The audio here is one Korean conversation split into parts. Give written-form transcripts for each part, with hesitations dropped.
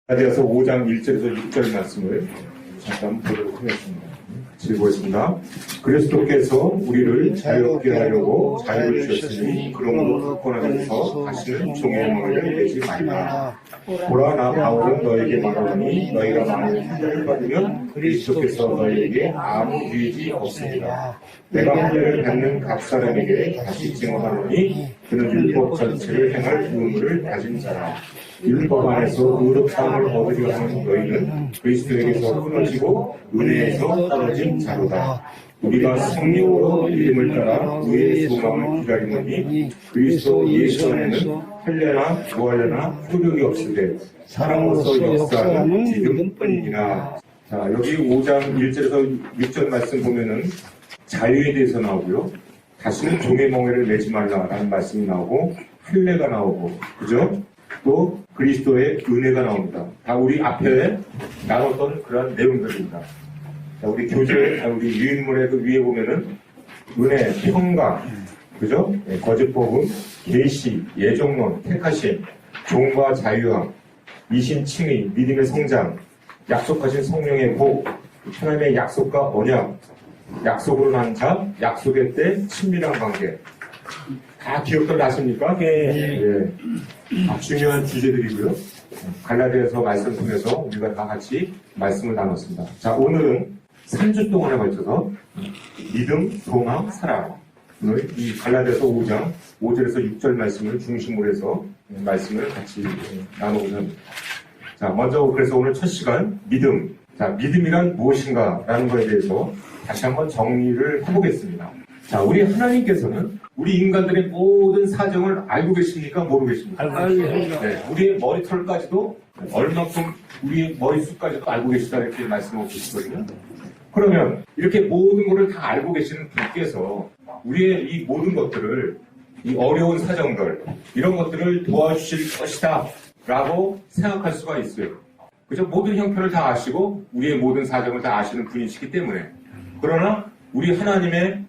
갈라디아서 5장 1절에서 6절 말씀을 잠깐 보도록 하겠습니다. 같이 읽겠습니다. 그리스도께서 우리를 자유롭게 하려고 자유를 주셨으니 그러므로 불권하면서 다시는 종의 멍에를 내지 말라. 보라, 나 바울은 너에게 말하노니 너희가 만일 환례를 받으면 그리스도께서 너희에게 아무 유익이 없습니다. 내가 환례를 받는 각 사람에게 다시 증언하노니 그는 율법 전체를 행할 의무를 가진 자라. 율법 안에서 의롭다함을 얻으려 하는 너희는 그리스도에게서 끊어지고 은혜에서 떨어진 자로다. 우리가 성령으로 이름을 따라 의의 소망을 기다리노니 그리스도 예수 안에는 할례나 부활례나 효력이 없으되 사랑으로서 역사하는 믿음뿐이니라. 자, 여기 5장 1절에서 6절 말씀 보면은 자유에 대해서 나오고요. 다시는 종의 멍에를 내지 말라라는 말씀이 나오고 할례가 나오고, 그죠? 또 그리스도의 은혜가 나옵니다. 다 우리 앞에 나눴던 그런 내용들입니다. 자, 우리 교재, 우리 유인물의 그 위에 보면은 은혜, 평강, 그죠? 네, 거짓복음, 계시, 예정론, 택하심, 종과 자유함, 이신 칭의, 믿음의 성장, 약속하신 성령의 복, 하나님의 약속과 언약, 약속으로 난 자, 약속의 때 친밀한 관계. 다 기억들 나십니까? 네. 예. 중요한 주제들이고요. 갈라디아서 말씀 통해서 우리가 다 같이 말씀을 나눴습니다. 자, 오늘은 3주 동안에 걸쳐서 믿음, 소망, 사랑. 오늘 이 갈라디아서 5장 5절에서 6절 말씀을 중심으로 해서 말씀을 같이 나누고자 합니다. 자, 먼저 그래서 오늘 첫 시간 믿음. 자, 믿음이란 무엇인가? 라는 것에 대해서 다시 한번 정리를 해보겠습니다. 자, 우리 하나님께서는 우리 인간들의 모든 사정을 알고 계십니까? 모르고 계십니까? 알고 계십니다. 네, 우리의 머리털까지도 얼마큼 우리의 머릿수까지도 알고 계시다 이렇게 말씀하고 계시거든요. 그러면 이렇게 모든 것을 다 알고 계시는 분께서 우리의 이 모든 것들을, 이 어려운 사정들, 이런 것들을 도와주실 것이다 라고 생각할 수가 있어요. 그죠? 모든 형편을 다 아시고 우리의 모든 사정을 다 아시는 분이시기 때문에. 그러나 우리 하나님의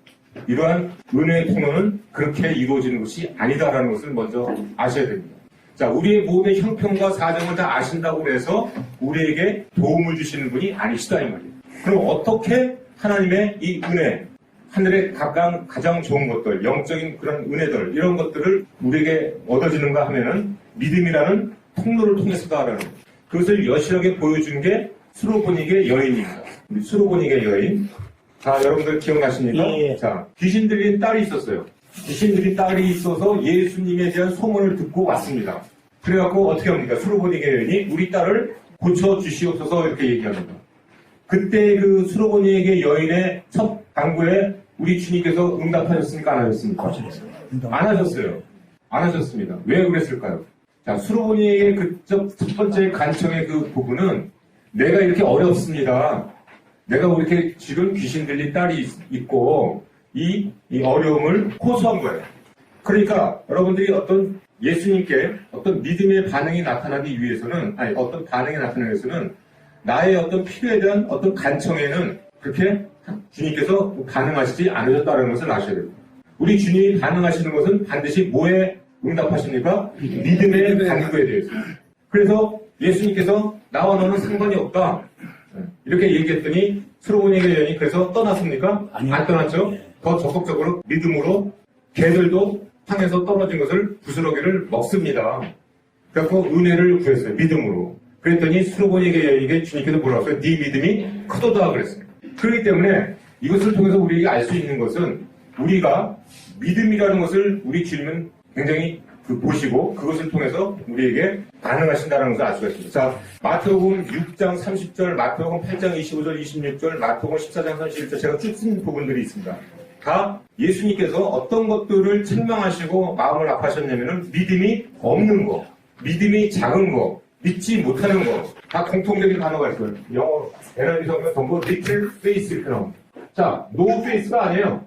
이러한 은혜의 통로는 그렇게 이루어지는 것이 아니다라는 것을 먼저 아셔야 됩니다. 자, 우리의 모든 형편과 사정을 다 아신다고 해서 우리에게 도움을 주시는 분이 아니시다 이 말이에요. 그럼 어떻게 하나님의 이 은혜, 하늘의 가장 좋은 것들, 영적인 그런 은혜들, 이런 것들을 우리에게 얻어지는가 하면은 믿음이라는 통로를 통해서다라는 거예요. 그것을 여실하게 보여준 게 수로보닉의 여인입니다. 우리 수로보닉의 여인. 자, 여러분들 기억나십니까? 예. 자, 귀신 들린 딸이 있었어요. 귀신 들린 딸이 있어서 예수님에 대한 소문을 듣고 왔습니다. 그래갖고 어떻게 합니까? 수로보닉의 여인이 우리 딸을 고쳐주시옵소서 이렇게 얘기합니다. 그때 그 수로보닉의 여인의 첫 당부에 우리 주님께서 응답하셨습니까? 안 하셨습니까? 안 하셨어요. 안 하셨습니다. 왜 그랬을까요? 자, 수로보닉의 그 첫 번째 간청의 그 부분은 내가 이렇게 어렵습니다. 내가 이렇게 지금 귀신 들린 딸이 있고 이 어려움을 호소한 거예요. 그러니까 여러분들이 어떤 예수님께 어떤 믿음의 반응이 나타나기 위해서는, 어떤 반응이 나타나기 위해서는 나의 어떤 필요에 대한 어떤 간청에는 그렇게 주님께서 반응하시지 않으셨다는 것을 아셔야 됩니다. 우리 주님이 반응하시는 것은 반드시 뭐에 응답하십니까? 믿음의 간구에 대해서. 그래서 예수님께서 나와 너는 상관이 없다. 이렇게 얘기했더니 수로보닉의 여인이 그래서 떠났습니까? 아니요. 안 떠났죠? 네. 더 적극적으로 믿음으로 개들도 땅에서 떨어진 것을 부스러기를 먹습니다. 그래서 은혜를 구했어요. 믿음으로. 그랬더니 수로보닉의 여인에게 주님께서 뭐라고 했어요? 네 믿음이 크도다 그랬어요. 그렇기 때문에 이것을 통해서 우리에게 알 수 있는 것은 우리가 믿음이라는 것을 우리 주님은 굉장히 보시고 그것을 통해서 우리에게 반응하신다는 것을 알 수가 있습니다. 자, 마태복음 6장 30절, 마태복음 8장 25절, 26절, 마태복음 14장 31절 제가 쭉 쓴 부분들이 있습니다. 다 예수님께서 어떤 것들을 책망하시고 마음을 아파하셨냐면은 믿음이 없는 거, 믿음이 작은 거, 믿지 못하는 거, 다 공통적인 단어가 있어요. 영어로 NIV 성경 전부 little faith 이렇게 나옵니다. 자, no faith가 아니에요.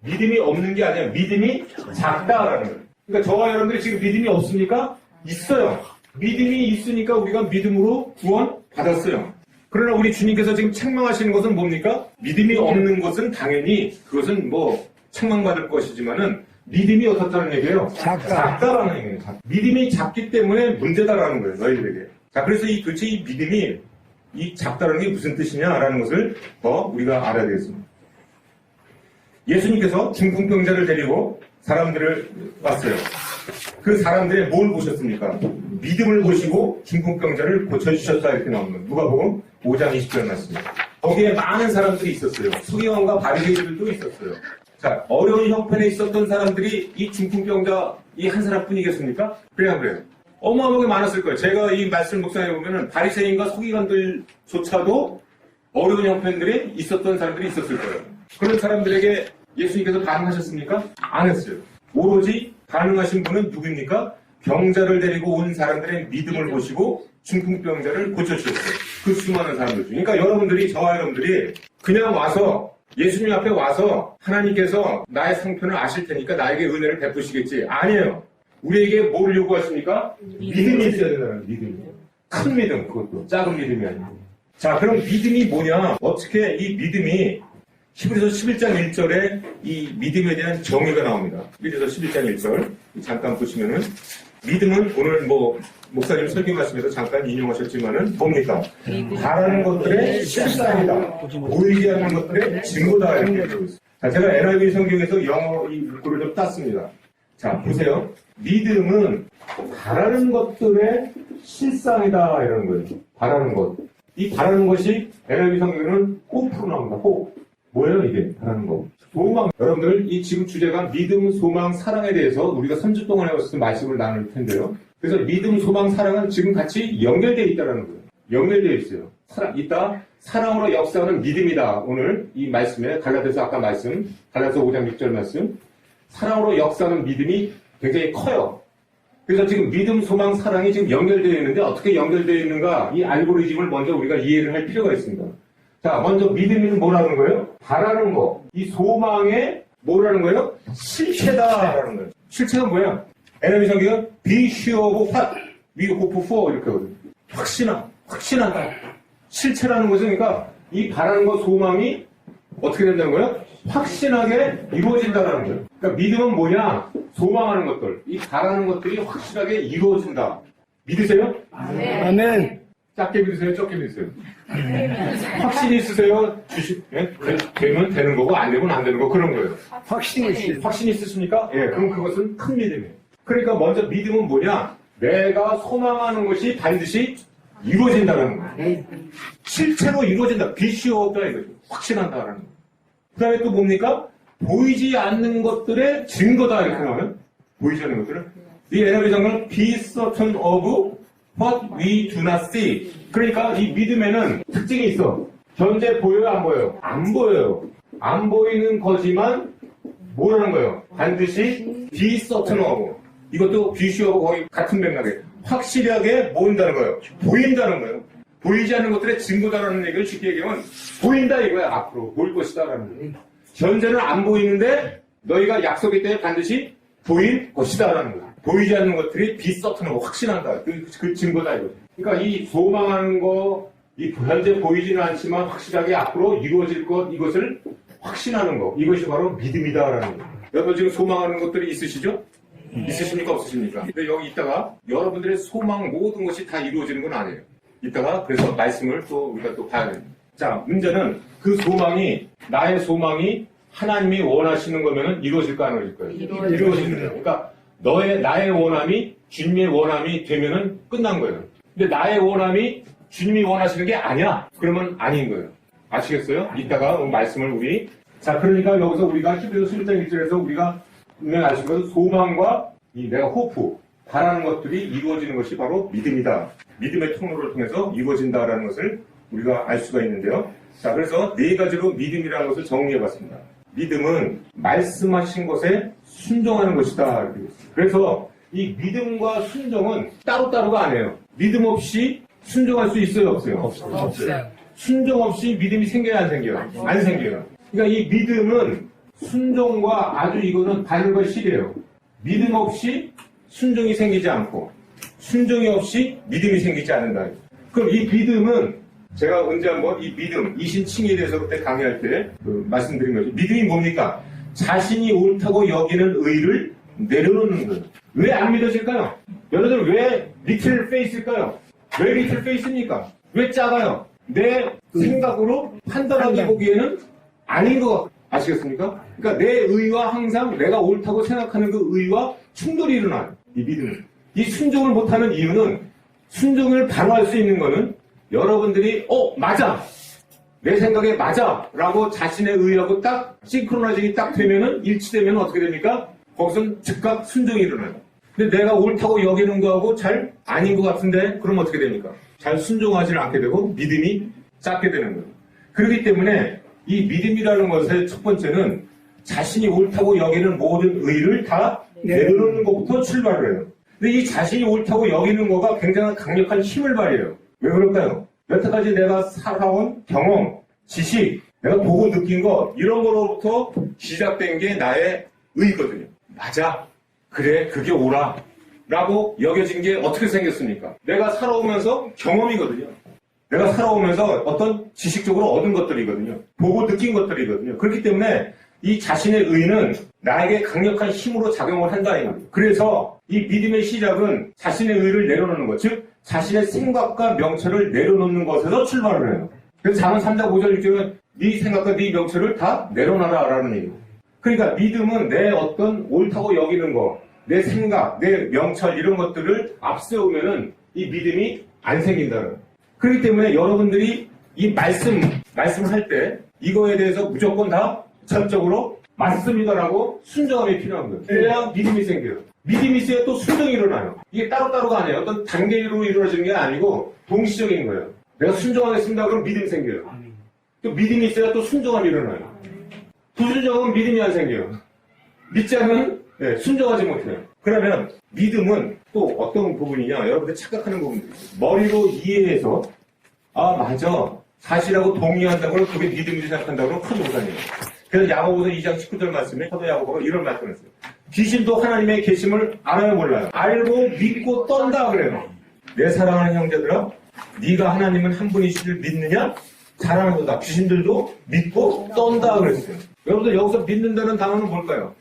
믿음이 없는 게 아니에요. 믿음이 작다라는 거예요. 그러니까 저와 여러분들이 지금 믿음이 없습니까? 있어요. 믿음이 있으니까 우리가 믿음으로 구원 받았어요. 그러나 우리 주님께서 지금 책망하시는 것은 뭡니까? 믿음이 없는 것은 당연히 그것은 뭐 책망받을 것이지만은 믿음이 어떻다는 얘기예요? 작다라는 얘기예요. 믿음이 작기 때문에 문제다라는 거예요. 너희들에게. 자, 그래서 이 도대체 이 믿음이 이 작다라는 게 무슨 뜻이냐라는 것을 더 우리가 알아야 되겠습니다. 예수님께서 중풍병자를 데리고 사람들을 왔어요. 그 사람들의 뭘 보셨습니까? 믿음을 보시고 중풍병자를 고쳐주셨다 이렇게 나옵니다. 누가복음 5장 20절 말씀입니다. 거기에 많은 사람들이 있었어요. 서기관과 바리새인들도 있었어요. 자, 어려운 형편에 있었던 사람들이 이 중풍병자 이 한 사람뿐이겠습니까? 그래요. 어마어마하게 많았을 거예요. 제가 이 말씀 묵상해 보면은 바리새인과 서기관들조차도 어려운 형편들이 있었던 사람들이 있었을 거예요. 그런 사람들에게 예수님께서 반응하셨습니까? 안 했어요. 오로지 반응하신 분은 누구입니까? 병자를 데리고 온 사람들의 믿음을 보시고 중풍병자를 고쳐주셨어요. 그 수많은 사람들 중. 그러니까 여러분들이, 저와 여러분들이 그냥 와서 예수님 앞에 와서 하나님께서 나의 상편을 아실 테니까 나에게 은혜를 베푸시겠지. 아니에요. 우리에게 뭘 요구하십니까? 믿음이 있어야 된다는 믿음. 큰 믿음, 그것도. 작은 믿음이 아니고. 자, 그럼 믿음이 뭐냐? 어떻게 이 믿음이 히브리서 11장 1절에 이 믿음에 대한 정의가 나옵니다. 히브리서 11장 1절. 잠깐 보시면은 믿음은 오늘 목사님 설교 말씀에서 잠깐 인용하셨지만은 뭡니까? 바라는 것들의 실상이다. 보이지 않는 것들의 증거다. 이렇게 되고 있습니다. 자, 제가 NIV 성경에서 영어 이 문구를 좀 땄습니다. 자, 보세요. 믿음은 바라는 것들의 실상이다. 이러는 거예요. 바라는 것. 이 바라는 것이 NIV 성경에는 호프로 나옵니다. 호. 뭐예요, 이게? 바라는 거. 소망. 여러분들, 이 지금 주제가 믿음, 소망, 사랑에 대해서 우리가 3주 동안 해왔을 말씀을 나눌 텐데요. 그래서 믿음, 소망, 사랑은 지금 같이 연결되어 있다는 거예요. 연결되어 있어요. 사랑으로 역사하는 믿음이다. 오늘 이 말씀에 갈라디아서 아까 말씀, 갈라디아서 5장 6절 말씀. 사랑으로 역사하는 믿음이 굉장히 커요. 그래서 지금 믿음, 소망, 사랑이 지금 연결되어 있는데 어떻게 연결되어 있는가? 이 알고리즘을 먼저 우리가 이해를 할 필요가 있습니다. 자, 먼저 믿음은 뭐라는 거예요? 바라는 거. 이 소망의 뭐라는 거예요? 실체다라는 거예요. 실체가 뭐야? NIV 성경은 be sure of what we hope for 이렇게 하거든요. 확신한다. 실체라는 것은 그러니까 이 바라는 거, 소망이 어떻게 된다는 거예요? 확신하게 이루어진다라는 거예요. 그러니까 믿음은 뭐냐? 소망하는 것들, 이 바라는 것들이 확실하게 이루어진다. 믿으세요? 아멘. 작게 믿으세요? 적게 믿으세요? 확신이 있으세요? 되면 되는 거고 안 되면 안 되는 거 그런 거예요. 확신이 있으십니까? 예, 그럼 그것은 큰 믿음이에요. 그러니까 먼저 믿음은 뭐냐? 내가 소망하는 것이 반드시 이루어진다는 거예요. 실체로 이루어진다. 비시오다 이거죠. 확신한다라는 거예요. 그 다음에 또 뭡니까? 보이지 않는 것들의 증거다 이렇게 나오면 보이지 않는 것들은 이 NIV 성경은 be certain of what we do not see. 그러니까 이 믿음에는 특징이 있어. 현재 보여요, 안 보여요? 안 보여요. 안 보이는 거지만 뭐라는 거예요? 반드시 be certain of. 이것도 be sure하고 거의 같은 맥락에 확실하게 보인다는 거예요. 보인다는 거예요. 보이지 않는 것들의 증거다라는 얘기를 쉽게 얘기하면 보인다 이거야. 앞으로 보일 것이다라는 거예요. 현재는 안 보이는데 너희가 약속이 때문에 반드시 보일 것이다라는 거예요. 보이지 않는 것들이 비서트는 확신한다. 그 증거다 이거죠. 그러니까 이 소망하는 거, 이 현재 보이지는 않지만 확실하게 앞으로 이루어질 것, 이것을 확신하는 거, 이것이 바로 믿음이다라는 거예요. 여러분 지금 소망하는 것들이 있으시죠? 있으십니까? 없으십니까? 근데 여기 있다가 여러분들의 소망 모든 것이 다 이루어지는 건 아니에요. 이따가 그래서 말씀을 또 우리가 또 봐야 됩니다. 자, 문제는 그 소망이, 나의 소망이 하나님이 원하시는 거면은 이루어질까 안 이루어질 거예요? 이루어지는 거예요. 그러니까 나의 원함이 주님의 원함이 되면은 끝난 거예요. 근데 나의 원함이 주님이 원하시는 게 아니야. 그러면 아닌 거예요. 아시겠어요? 이따가 말씀을 자, 그러니까 여기서 우리가 히브리서 11장 1절에서 우리가 분명히 알 수 있는 것은 소망과 이 내가 호프, 바라는 것들이 이루어지는 것이 바로 믿음이다. 믿음의 통로를 통해서 이루어진다라는 것을 우리가 알 수가 있는데요. 자, 그래서 네 가지로 믿음이라는 것을 정리해 봤습니다. 믿음은 말씀하신 것에 순종하는 것이다. 그래서 이 믿음과 순종은 따로따로가 아니에요. 믿음 없이 순종할 수 있어요, 없어요? 없어요. 순종 없이 믿음이 생겨야 안 생겨요? 안 생겨요. 그러니까 이 믿음은 순종과 아주 이거는 반과 실이에요. 믿음 없이 순종이 생기지 않고 순종이 없이 믿음이 생기지 않는다. 그럼 이 믿음은 제가 언제 한번 이 믿음, 이신칭의에 대해서 그때 강의할 때 말씀드린 거죠. 믿음이 뭡니까? 자신이 옳다고 여기는 의를 내려놓는 거예요. 왜 안 믿어질까요? 여러분들 왜 리틀 페이스일까요? 왜 밑을 빼 있습니까? 왜 작아요? 내 생각으로 판단하기 보기에는 아닌 것 같아요. 아시겠습니까? 그러니까 내 의와 항상 내가 옳다고 생각하는 그 의와 충돌이 일어나요. 이 믿음은. 이 순종을 못하는 이유는 순종을 방어할 수 있는 거는 여러분들이 맞아! 내 생각에 맞아! 라고 자신의 의하고 딱 싱크로나이징이 딱 되면은 일치되면 어떻게 됩니까? 거기선 즉각 순종이 일어나요. 근데 내가 옳다고 여기는 거하고 잘 아닌 것 같은데 그럼 어떻게 됩니까? 잘 순종하지 않게 되고 믿음이 작게 되는 거예요. 그렇기 때문에 이 믿음이라는 것의 첫 번째는 자신이 옳다고 여기는 모든 의를 다 내려놓는 것부터 출발을 해요. 근데 이 자신이 옳다고 여기는 거가 굉장히 강력한 힘을 발휘해요. 왜 그럴까요? 여태까지 내가 살아온 경험, 지식, 내가 보고 느낀 거 이런 거로부터 시작된 게 나의 의거든요. 맞아. 그래, 그게 옳아. 라고 여겨진 게 어떻게 생겼습니까? 내가 살아오면서 경험이거든요. 내가 살아오면서 어떤 지식적으로 얻은 것들이거든요. 보고 느낀 것들이거든요. 그렇기 때문에 이 자신의 의는 나에게 강력한 힘으로 작용을 한다 이겁니다. 그래서 이 믿음의 시작은 자신의 의를 내려놓는 것, 즉 자신의 생각과 명철을 내려놓는 것에서 출발을 해요. 그래서 잠언 3장 5절 6절은 네 생각과 네 명철을 다 내려놔라 라는 얘기예요. 그러니까 믿음은 내 어떤 옳다고 여기는 거, 내 생각, 내 명철 이런 것들을 앞세우면은 이 믿음이 안 생긴다는 거예요. 그렇기 때문에 여러분들이 이 말씀을 할 때 이거에 대해서 무조건 다 전적으로 맞습니다라고 순종함이 필요한 거예요. 그래야 믿음이 생겨요. 믿음이 있어야 또 순종이 일어나요. 이게 따로따로가 아니에요. 어떤 단계로 이루어지는 게 아니고 동시적인 거예요. 내가 순종하겠습니다. 그럼 믿음이 생겨요. 또 믿음이 있어야 또 순종함이 일어나요. 부순종은 믿음이 안 생겨요. 믿지 않으면 순종하지 못해요. 그러면 믿음은 또 어떤 부분이냐? 여러분들 착각하는 부분들이 있어요. 머리로 이해해서 아 맞아 사실하고 동의한다고 그게 믿음이라고 생각한다고 큰 오산이에요. 그래서 야고보서 2장 19절 말씀에 사도 야고보가 이런 말씀을 했어요. 귀신도 하나님의 계심을 알아요 몰라요? 알고 믿고 떤다 그래요. 내 사랑하는 형제들아 네가 하나님은 한 분이시를 믿느냐? 잘하는 거다. 귀신들도 믿고 떤다 그랬어요. 여러분들 여기서 믿는다는 단어는 뭘까요?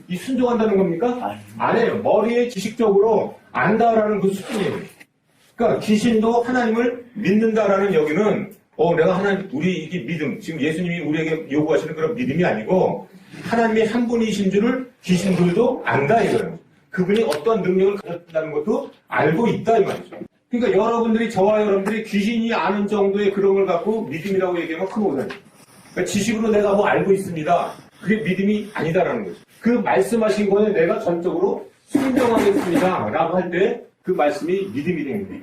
이 순종한다는 겁니까? 아니에요. 머리에 지식적으로 안다라는 그 수준이에요. 그러니까 귀신도 하나님을 믿는다라는 여기는 내가 하나님 우리 이게 믿음 지금 예수님이 우리에게 요구하시는 그런 믿음이 아니고 하나님이 한 분이신 줄을 귀신들도 안다 이거예요. 그분이 어떠한 능력을 가졌다는 것도 알고 있다 이 말이죠. 그러니까 여러분들이 저와 여러분들이 귀신이 아는 정도의 그런 걸 갖고 믿음이라고 얘기하면 큰 오산이에요. 그러니까 지식으로 내가 뭐 알고 있습니다. 그게 믿음이 아니다라는 거죠. 그 말씀하신 거에 내가 전적으로 순종하겠습니다. 라고 할 때 그 말씀이 믿음이 되는 거예요.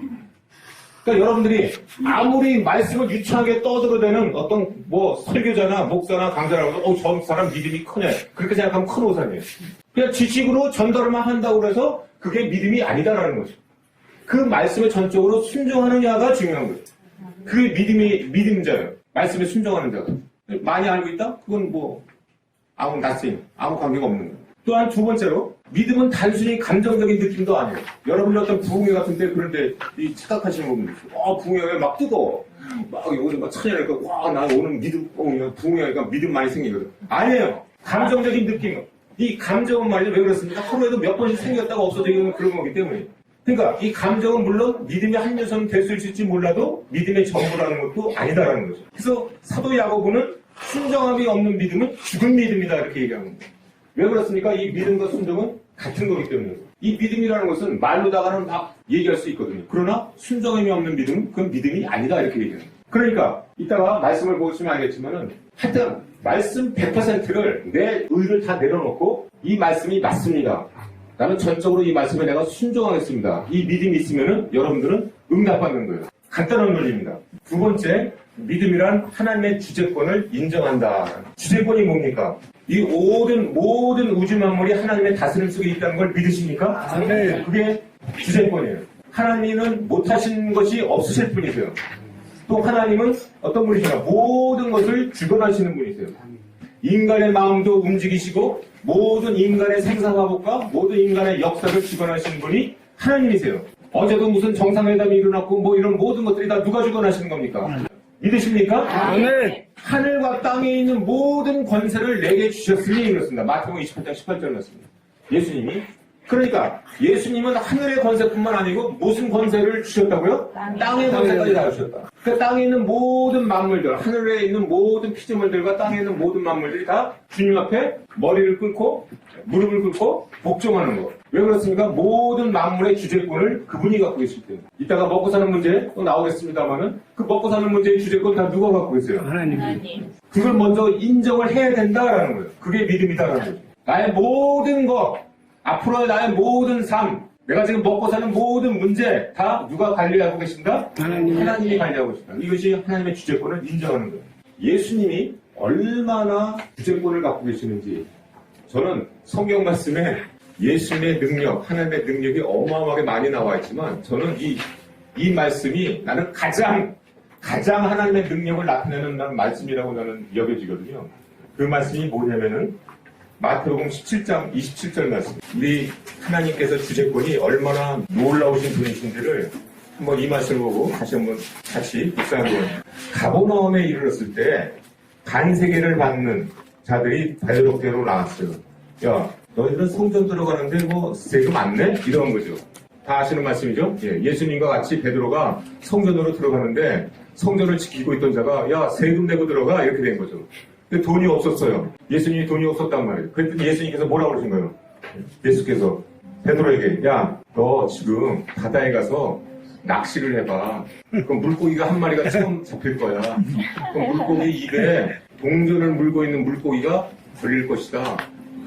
그러니까 여러분들이 아무리 말씀을 유창하게 떠들어대는 어떤 뭐 설교자나 목사나 강사라고 저 사람 믿음이 크네. 그렇게 생각하면 큰 오산이에요. 그냥 지식으로 전달만 한다고 해서 그게 믿음이 아니다라는 거죠. 그 말씀에 전적으로 순종하느냐가 중요한 거죠. 그게 믿음자예요. 말씀에 순종하는 자가. 많이 알고 있다? 그건 뭐 아무 관계가 없는 거예요. 또한 두 번째로 믿음은 단순히 감정적인 느낌도 아니에요. 여러분들 어떤 부흥회 같은 때 그럴 때 착각하시는 분들 있어요. 부흥회가 막 뜨거워. 막 여기서 막 찬양하니까 나 오늘 부흥회가 믿음 많이 생기거든. 아니에요. 감정적인 느낌. 이 감정은 말이죠. 왜 그렇습니까? 하루에도 몇 번씩 생겼다가 없어지는 그런 거기 때문에. 그러니까 이 감정은 물론 믿음의 한 요소는 될 수 있을지 몰라도 믿음의 전부라는 것도 아니다라는 거죠. 그래서 사도 야고보는 순정함이 없는 믿음은 죽은 믿음이다 이렇게 얘기하는 거예요. 왜 그렇습니까? 이 믿음과 순종은 같은 거기 때문에. 이 믿음이라는 것은 말로다가는 막 얘기할 수 있거든요. 그러나 순종함이 없는 믿음은 그건 믿음이 아니다 이렇게 얘기해요. 그러니까 이따가 말씀을 보시면 알겠지만은 하여튼 말씀 100%를 내 의를 다 내려놓고 이 말씀이 맞습니다. 나는 전적으로 이 말씀에 내가 순종하겠습니다. 이 믿음이 있으면은 여러분들은 응답받는 거예요. 간단한 논리입니다. 두 번째, 믿음이란 하나님의 주재권을 인정한다. 주재권이 뭡니까? 이 모든 우주 만물이 하나님의 다스림 속에 있다는 걸 믿으십니까? 네. 그게 주재권이에요. 하나님은 못하신 것이 없으실 분이세요. 또 하나님은 어떤 분이시냐? 모든 것을 주관하시는 분이세요. 인간의 마음도 움직이시고 모든 인간의 생사화복과 모든 인간의 역사를 주관하시는 분이 하나님이세요. 어제도 무슨 정상회담이 일어났고 뭐 이런 모든 것들이 다 누가 주관하시는 겁니까? 믿으십니까? 아멘. 하늘과 땅에 있는 모든 권세를 내게 주셨으니 그렇습니다. 마태복음 28장 18절 말씀입니다. 예수님이 그러니까 예수님은 하늘의 권세뿐만 아니고 무슨 권세를 주셨다고요? 땅의 권세까지 다 주셨다. 그 땅에 있는 모든 만물들, 하늘에 있는 모든 피조물들과 땅에 있는 모든 만물들이 다 주님 앞에 머리를 꿇고 무릎을 꿇고 복종하는 거. 왜 그렇습니까? 모든 만물의 주재권을 그분이 갖고 계실 때문에. 이따가 먹고 사는 문제 또 나오겠습니다만은 그 먹고 사는 문제의 주재권 다 누가 갖고 계세요? 하나님. 그걸 먼저 인정을 해야 된다라는 거예요. 그게 믿음이다라는 거죠. 나의 모든 것, 앞으로의 나의 모든 삶, 내가 지금 먹고 사는 모든 문제 다 누가 관리하고 계신다? 하나님이 관리하고 계신다. 이것이 하나님의 주재권을 인정하는 거예요. 예수님이 얼마나 주재권을 갖고 계시는지 저는 성경 말씀에 예수님의 능력, 하나님의 능력이 어마어마하게 많이 나와 있지만 저는 이 말씀이 나는 가장 하나님의 능력을 나타내는 말씀이라고 나는 여겨지거든요. 그 말씀이 뭐냐면은 마태복음 17장 27절 말씀. 우리 하나님께서 주재권이 얼마나 놀라우신 분이신지를 한번 이 말씀을 보고 다시 한번 같이 묵상해 보면 가버나움에 이르렀을 때 반세계를 받는 자들이 베드로께로 나왔어요. 야, 너희들은 성전 들어가는데 뭐 세금 안 내? 이런 거죠. 다 아시는 말씀이죠? 예, 예수님과 같이 베드로가 성전으로 들어가는데 성전을 지키고 있던 자가 야, 세금 내고 들어가 이렇게 된 거죠. 근데 돈이 없었어요. 예수님이 돈이 없었단 말이에요. 그랬더니 예수님께서 뭐라고 그러신 거예요? 예수께서 베드로에게 야, 너 지금 바다에 가서 낚시를 해봐. 그럼 물고기가 한 마리가 처음 잡힐 거야. 그럼 물고기 입에 동전을 물고 있는 물고기가 걸릴 것이다.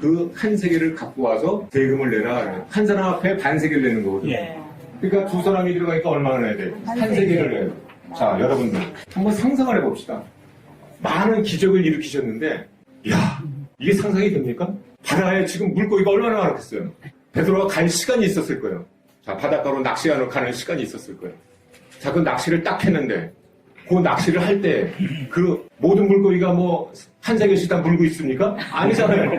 그 한 세계를 갖고 와서 대금을 내라. 한 사람 앞에 반 세계를 내는 거거든요. 그러니까 두 사람이 들어가니까 얼마나 내야 돼? 한 세계를 내요. 자, 여러분들 한번 상상을 해봅시다. 많은 기적을 일으키셨는데, 야, 이게 상상이 됩니까? 바다에 지금 물고기가 얼마나 많았겠어요? 베드로가 갈 시간이 있었을 거예요. 자, 바닷가로 낚시하러 가는 시간이 있었을 거예요. 자, 그 낚시를 딱 했는데, 그 낚시를 할 때, 그 모든 물고기가 뭐, 한 세계씩 다 물고 있습니까? 아니잖아요.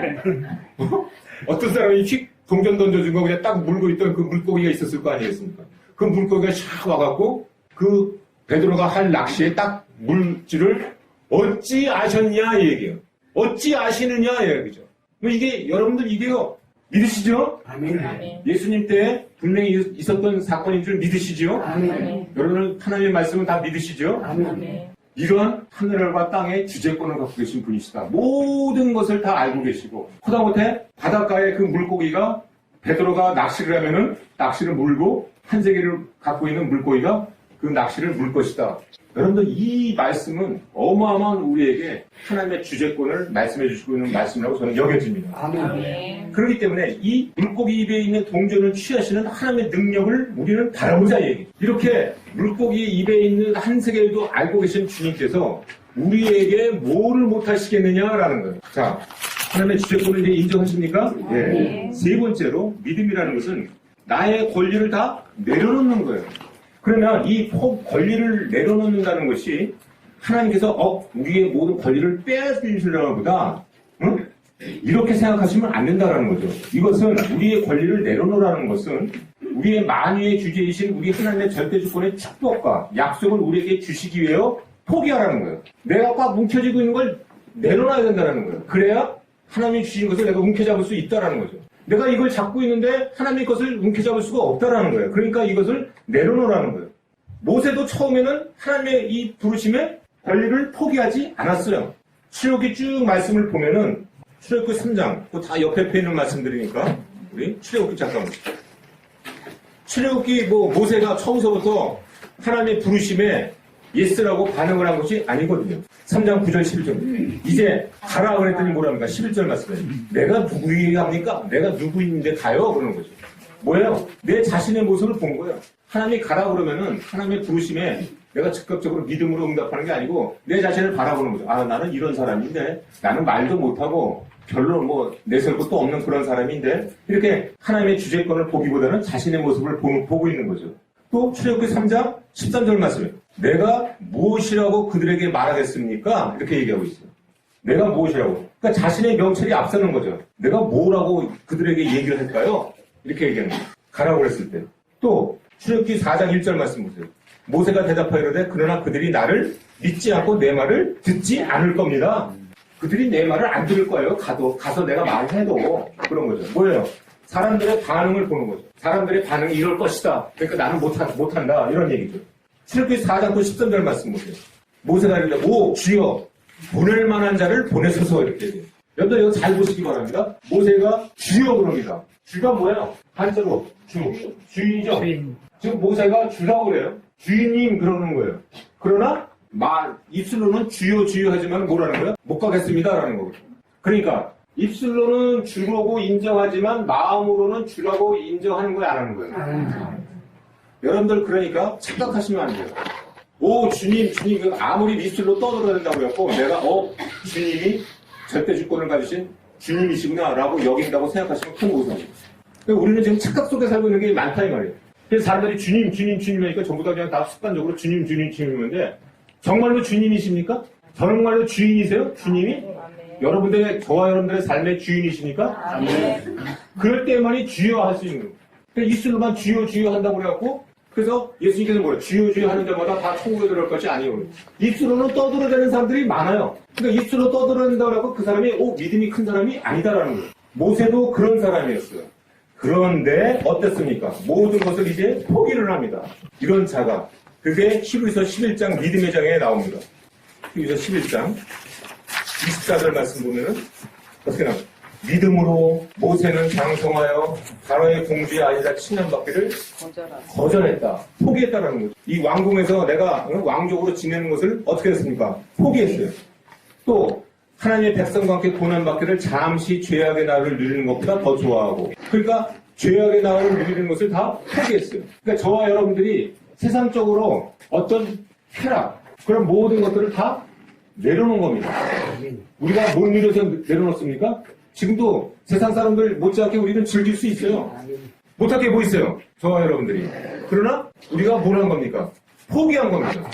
어떤 사람이 휙 동전 던져준 거 그냥 딱 물고 있던 그 물고기가 있었을 거 아니겠습니까? 그 물고기가 샥 와갖고, 그 베드로가 할 낚시에 딱 물질을 어찌 아셨냐 이 얘기예요. 어찌 아시느냐 이 얘기죠. 이게 여러분들 이게요 믿으시죠? 아멘. 예수님 때 분명히 있었던 사건인 줄 믿으시죠? 아멘. 여러분은 하나님의 말씀은 다 믿으시죠? 아멘. 이러한 하늘과 땅의 주재권을 갖고 계신 분이시다. 모든 것을 다 알고 계시고 하다못해 바닷가에 그 물고기가 베드로가 낚시를 하면은 낚시를 물고 한 세계를 갖고 있는 물고기가 그 낚시를 물 것이다. 여러분들 이 말씀은 어마어마한 우리에게 하나님의 주재권을 말씀해 주시고 있는 말씀이라고 저는 여겨집니다. 아멘. 그렇기 때문에 이 물고기 입에 있는 동전을 취하시는 하나님의 능력을 우리는 바라보자 얘기. 이렇게 물고기 입에 있는 한 세계도 알고 계신 주님께서 우리에게 뭐를 못하시겠느냐라는 거예요. 자, 하나님의 주재권을 이제 인정하십니까? 예. 세 번째로 믿음이라는 것은 나의 권리를 다 내려놓는 거예요. 그러면 이 권리를 내려놓는다는 것이 하나님께서 우리의 모든 권리를 빼앗으시려는 보다 이렇게 생각하시면 안 된다는 거죠. 이것은 우리의 권리를 내려놓으라는 것은 우리의 만유의 주제이신 우리 하나님의 절대주권의 축복과 약속을 우리에게 주시기 위해 포기하라는 거예요. 내가 꽉 뭉켜지고 있는 걸 내려놔야 된다는 거예요. 그래야 하나님이 주신 것을 내가 움켜잡을 수 있다는 거죠. 내가 이걸 잡고 있는데 하나님의 것을 움켜잡을 수가 없다라는 거예요. 그러니까 이것을 내려놓으라는 거예요. 모세도 처음에는 하나님의 이 부르심에 권리를 포기하지 않았어요. 출애굽기 쭉 말씀을 보면은 출애굽기 3장, 그 다 옆에 있는 말씀들이니까 우리 출애굽기 잠깐 보시죠. 출애굽기 모세가 처음서부터 하나님의 부르심에 예스라고 반응을 한 것이 아니거든요. 3장 9절 11절. 이제 가라 그랬더니 뭐랍니까? 11절 말씀에 내가 누구입니까? 내가 누구인데 가요? 그러는 거죠. 뭐예요? 내 자신의 모습을 본 거예요. 하나님이 가라 그러면은 하나님의 부르심에 내가 즉각적으로 믿음으로 응답하는 게 아니고 내 자신을 바라보는 거죠. 아, 나는 이런 사람인데 나는 말도 못하고 별로 내세울 것도 없는 그런 사람인데 이렇게 하나님의 주재권을 보기보다는 자신의 모습을 보고 있는 거죠. 또 출애굽기 3장 13절 말씀에 내가 무엇이라고 그들에게 말하겠습니까? 이렇게 얘기하고 있어요. 내가 무엇이라고? 그러니까 자신의 명철이 앞서는 거죠. 내가 뭐라고 그들에게 얘기를 할까요? 이렇게 얘기하는 거예요. 가라고 그랬을 때. 또 출애굽기 4장 1절 말씀 보세요. 모세가 대답하이로되 그러나 그들이 나를 믿지 않고 내 말을 듣지 않을 겁니다. 그들이 내 말을 안 들을 거예요. 가서 내가 말해도 그런 거죠. 뭐예요? 사람들의 반응을 보는 거죠. 사람들의 반응이 이럴 것이다. 그러니까 나는 못한다. 이런 얘기죠. 출애굽기 4장 13절 말씀 보세요. 모세가 이르되 오 주여 보낼 만한 자를 보내소서 이렇게 얘기해요. 여러분들 이거 잘 보시기 바랍니다. 모세가 주여 그럽니다. 주가 뭐예요? 한자로 주인이죠. 주인. 지금 모세가 주라고 그래요. 주인님 그러는 거예요. 그러나 입술로는 주여 주여 하지만 뭐라는 거예요? 못 가겠습니다라는 거거든요. 그러니까 입술로는 주라고 인정하지만 마음으로는 주라고 인정하는 거예요, 안 하는 거예요? 여러분들 그러니까 착각하시면 안 돼요. 오 주님 아무리 입술로 떠들어야 된다고 했고 내가 주님이 절대 주권을 가지신 주님이시구나 라고 여긴다고 생각하시면 큰 오산이에요. 우리는 지금 착각 속에 살고 있는 게 많다 이 말이에요. 그래서 사람들이 주님 하니까 전부 다 그냥 다 습관적으로 주님인데 정말로 주님이십니까? 정말로 주인이세요? 주님이? 저와 여러분들의 삶의 주인이십니까? 그럴 때만이 주여 할 수 있는 거예요. 그러니까 입술로만 주여 한다고 그래갖고 그래서 예수님께서 뭐래요? 주여 하는 자마다 다 천국에 들어갈 것이 아니에요. 입술로는 떠들어대는 사람들이 많아요. 그러니까 입술로 떠들어댄다고 하고 그 사람이 믿음이 큰 사람이 아니다라는 거예요. 모세도 그런 사람이었어요. 그런데 어땠습니까? 모든 것을 이제 포기를 합니다. 이런 자가 그게 히브리서 11장 믿음의 장에 나옵니다. 히브리서 11장 24절 말씀 보면은 어떻게 나와요? 믿음으로 모세는 장성하여 바로의 공주의 아이자 칭함받기를 거절했다. 포기했다라는 거죠. 이 왕궁에서 내가 왕족으로 지내는 것을 어떻게 했습니까? 포기했어요. 또 하나님의 백성과 함께 고난받기를 잠시 죄악의 나를 누리는 것보다 더 좋아하고 그러니까 죄악의 나를 누리는 것을 다 포기했어요. 그러니까 저와 여러분들이 세상적으로 어떤 쾌락 그런 모든 것들을 다 내려놓은 겁니다. 우리가 뭘 누려서 내려놓습니까? 지금도 세상 사람들 못지않게 우리는 즐길 수 있어요. 못할 게 뭐 있어요? 저와 여러분들이. 그러나 우리가 뭘 한 겁니까? 포기한 겁니다.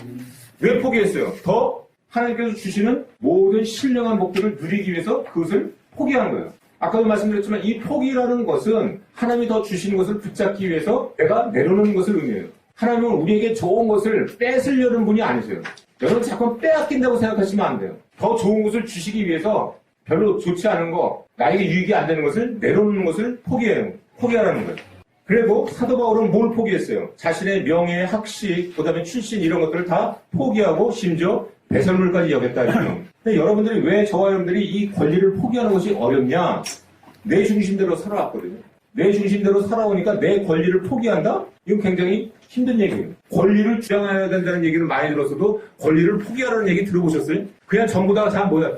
왜 포기했어요? 더 하나님께서 주시는 모든 신령한 복들을 누리기 위해서 그것을 포기한 거예요. 아까도 말씀드렸지만 이 포기라는 것은 하나님이 더 주시는 것을 붙잡기 위해서 내가 내려놓는 것을 의미해요. 하나님은 우리에게 좋은 것을 뺏으려는 분이 아니세요. 여러분 자꾸 빼앗긴다고 생각하시면 안 돼요. 더 좋은 것을 주시기 위해서 별로 좋지 않은 거, 나에게 유익이 안 되는 것을 내려놓는 것을 포기하라는 거예요. 그리고 사도 바울은 뭘 포기했어요? 자신의 명예, 학식, 그다음에 출신 이런 것들을 다 포기하고 심지어 배설물까지 여겼다 이거예요. 근데 여러분들이 왜 저와 여러분들이 이 권리를 포기하는 것이 어렵냐? 내 중심대로 살아왔거든요. 내 중심대로 살아오니까 내 권리를 포기한다? 이건 굉장히 힘든 얘기예요. 권리를 주장해야 된다는 얘기는 많이 들었어도 권리를 포기하라는 얘기 들어보셨어요? 그냥 전부 다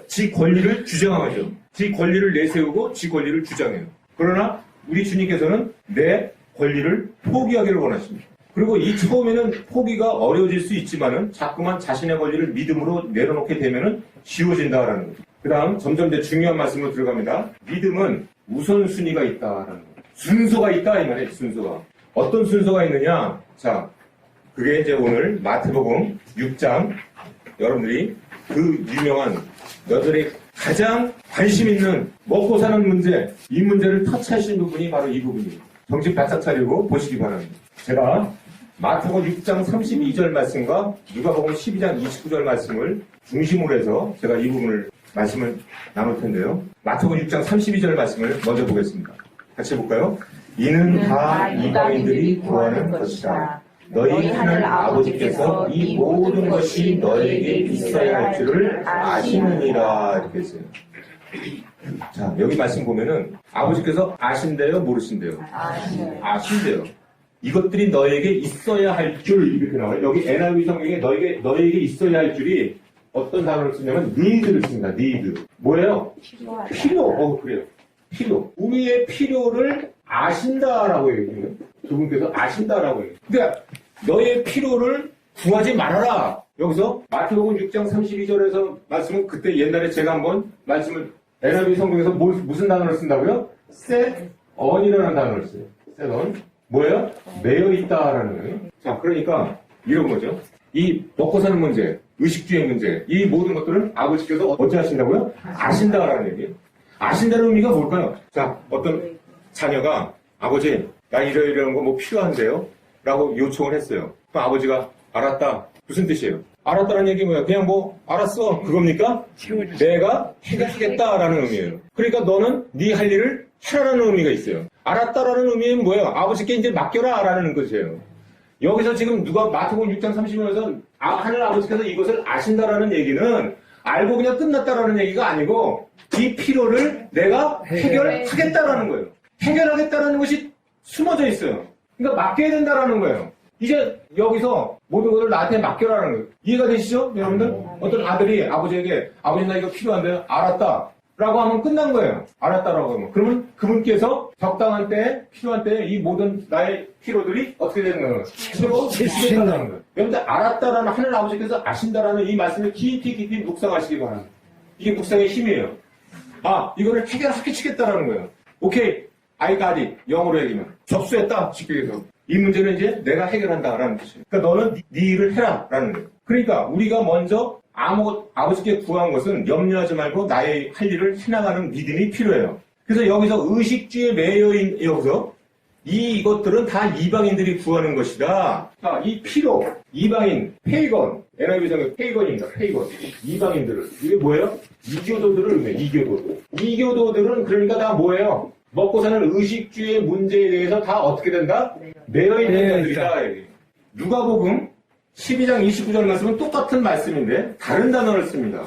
지 권리를 주장하죠. 지 권리를 내세우고 지 권리를 주장해요. 그러나 우리 주님께서는 내 권리를 포기하기를 원하십니다. 그리고 이 처음에는 포기가 어려워질 수 있지만은 자꾸만 자신의 권리를 믿음으로 내려놓게 되면은 쉬워진다라는 거죠. 그 다음 점점 이제 중요한 말씀으로 들어갑니다. 믿음은 우선순위가 있다라는 거예요. 순서가 있다 이 말이에요. 순서가. 어떤 순서가 있느냐? 자, 그게 이제 오늘 마태복음 6장 여러분들이 그 유명한 너들이 가장 관심 있는 먹고 사는 문제 이 문제를 터치하신 부분이 바로 이 부분이에요. 정신 바짝 차리고 보시기 바랍니다. 제가 마태복음 6장 32절 말씀과 누가복음 12장 29절 말씀을 중심으로 해서 제가 이 부분을 말씀을 나눌 텐데요. 마태복음 6장 32절 말씀을 먼저 보겠습니다. 같이 해볼까요? 이는 다 이방인들이 구하는 것이다. 너희 하늘 아버지께서 이 모든 것이 너에게 있어야 할 줄을 아시느니라 이렇게 했어요. 자, 여기 말씀 보면은 아버지께서 아신대요, 모르신대요? 아신대요. 이것들이 너에게 있어야 할 줄 이렇게 나와요. 여기 NIV 성경에 너에게 있어야 할 줄이 어떤 단어를 쓰냐면 need를 씁니다. need. 뭐예요? 필요. 그래요. 필요. 우리의 필요를 아신다라고 얘기해요. 그분께서 아신다라고 얘기해요. 그러니까 너의 필요를 구하지 말아라. 여기서 마태복음 6장 32절에서 말씀은 그때 옛날에 제가 한번 말씀을 NIV 성경에서 무슨 단어를 쓴다고요? set on이라는 단어를 써요. set on. 뭐예요? 매여 있다라는 거예요. 자, 그러니까 이런 거죠. 이 먹고 사는 문제, 의식주의 문제, 이 모든 것들은 아버지께서 어찌 하신다고요? 아신다라는 얘기예요. 아신다는 의미가 뭘까요? 자, 어떤 자녀가 아버지, 나 이러이러한 거 뭐 필요한데요? 라고 요청을 했어요. 그럼 아버지가 알았다. 무슨 뜻이에요? 알았다는 얘기 뭐야? 그냥 뭐 알았어 그겁니까? 내가 해결하겠다라는 의미예요. 그러니까 너는 네 할 일을 하라는 의미가 있어요. 알았다라는 의미는 뭐예요? 아버지께 이제 맡겨라라는 것이에요. 여기서 지금 누가 마태복음 6장 30절에서 하늘 아버지께서 이것을 아신다라는 얘기는 알고 그냥 끝났다라는 얘기가 아니고 이 필요를 내가 해결하겠다라는 거예요. 해결하겠다라는 것이 숨어져 있어요. 그러니까 맡겨야 된다라는 거예요. 이제 여기서 모든 것을 나한테 맡겨라는 거예요. 이해가 되시죠? 여러분들? 어떤 아들이 아버지에게 아버지 나 이거 필요한데 알았다 라고 하면 끝난 거예요. 알았다라고 하면. 그러면 그분께서 적당한 때에 필요한 때에 이 모든 나의 필요들이 어떻게 되는 거예요? 채워주신다는 거예요. 여러분들 알았다라는 하늘 아버지께서 아신다라는 이 말씀을 깊이 묵상하시기 바랍니다. 이게 묵상의 힘이에요. 아 이거를 해결하겠다라는 거예요. 오케이 I got it. 영어로 얘기하면 접수했다 쉽게 해서. 이 문제는 이제 내가 해결한다라는 뜻이에요. 그러니까 너는 네 일을 해라라는 거예요. 그러니까 우리가 먼저 아버지께 구한 것은 염려하지 말고 나의 할 일을 해나가는 믿음이 필요해요. 그래서 여기서 의식주에 매여인 여기서 이것들은 다 이방인들이 구하는 것이다. 자, 이 필요, 이방인, 페이건, NIV 성경 페이건입니다. 페이건. 이방인들을. 이게 뭐예요? 이교도들을 의미해요. 이교도들. 이교도들은 그러니까 다 뭐예요? 먹고 사는 의식주의 문제에 대해서 다 어떻게 된다? 매여있는 자들이다. 누가복음 12장 29절 말씀은 똑같은 말씀인데 다른 단어를 씁니다.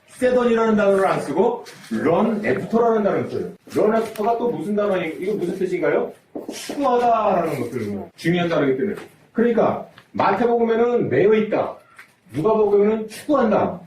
세던이라는 단어를 안 쓰고 run after라는 단어를 써요. run after가 또 무슨 단어예요? 이거 무슨 뜻인가요? 추구하다라는 것들 중요한 단어이기 때문에. 그러니까 마태복음에는 매여있다. 누가복음에는 추구한다.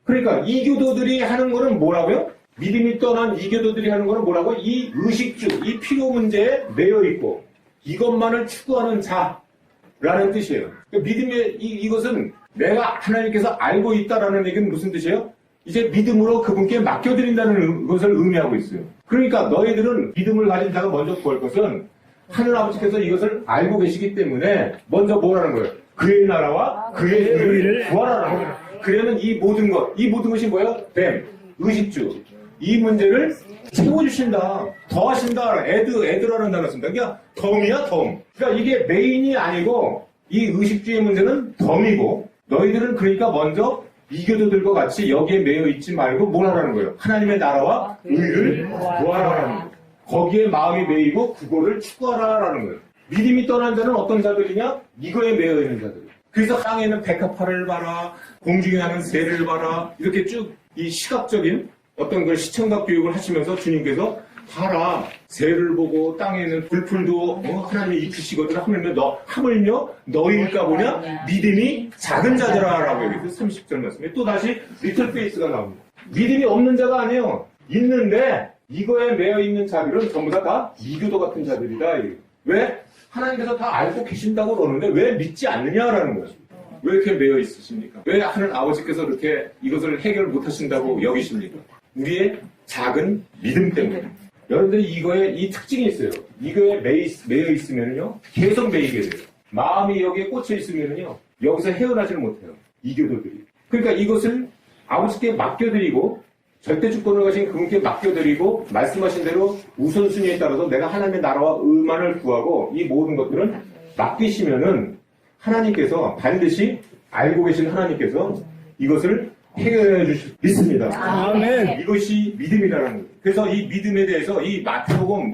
그러니까 이교도들이 하는 거는 뭐라고요? 믿음이 떠난 이교도들이 하는 거는 뭐라고? 이 의식주, 이 필요 문제에 매여있고 이것만을 추구하는 자라는 뜻이에요. 그러니까 믿음의 이것은 내가 하나님께서 알고 있다라는 얘기는 무슨 뜻이에요? 이제 믿음으로 그분께 맡겨드린다는 것을 의미하고 있어요. 그러니까 너희들은 믿음을 가진 자가 먼저 구할 것은 하늘 아버지께서 이것을 알고 계시기 때문에 먼저 뭐라는 거예요? 그의 나라와 그의 의를 구하라는 거예요. 그러면 이 모든 것이 뭐예요? 뱀, 의식주. 이 문제를 채워주신다. 더하신다. 애드라는 단어 씁니다. 그러니까 덤이야, 덤. 그러니까 이게 메인이 아니고 이 의식주의 문제는 덤이고 너희들은 그러니까 먼저 이교도들과 같이 여기에 매여 있지 말고 뭘 하라는 거예요? 하나님의 나라와 의를 구하라는 거예요. 거기에 마음이 매이고 그거를 추구하라는 거예요. 믿음이 떠난 자는 어떤 자들이냐? 이거에 매여 있는 자들. 그래서 땅에는 백합화를 봐라, 공중에 하는 새를 봐라, 이렇게 쭉 이 시각적인 어떤 걸 시청각 교육을 하시면서 주님께서 봐라, 새를 보고 땅에는 불풀도 하나님이 입히시거든 하물며 너희일까 보냐? 믿음이 작은 자들아라고 얘기해서 30절 말씀에 또 다시 리틀 페이스가 나옵니다. 믿음이 없는 자가 아니에요. 있는데 이거에 매여 있는 자들은 전부 다 이교도 같은 자들이다. 왜? 하나님께서 다 알고 계신다고 그러는데 왜 믿지 않느냐라는 거예요. 왜 이렇게 매여 있으십니까? 왜 하늘 아버지께서 이렇게 이것을 해결 못 하신다고 여기십니까? 우리의 작은 믿음 때문에. 여러분들이 이거에 이 특징이 있어요. 이거에 매여 있으면요 계속 매이게 돼요. 마음이 여기에 꽂혀 있으면요 여기서 헤어나지를 못해요. 이교도들이. 그러니까 이것을 아버지께 맡겨드리고 절대 주권을 가신 그분께 맡겨드리고 말씀하신 대로 우선순위에 따라서 내가 하나님의 나라와 의만을 구하고 이 모든 것들은 맡기시면은 하나님께서 반드시 알고 계신 하나님께서 이것을 해결해 주실 믿습니다. 아멘. 이것이 믿음이라는 거예요. 그래서 이 믿음에 대해서 이 마태복음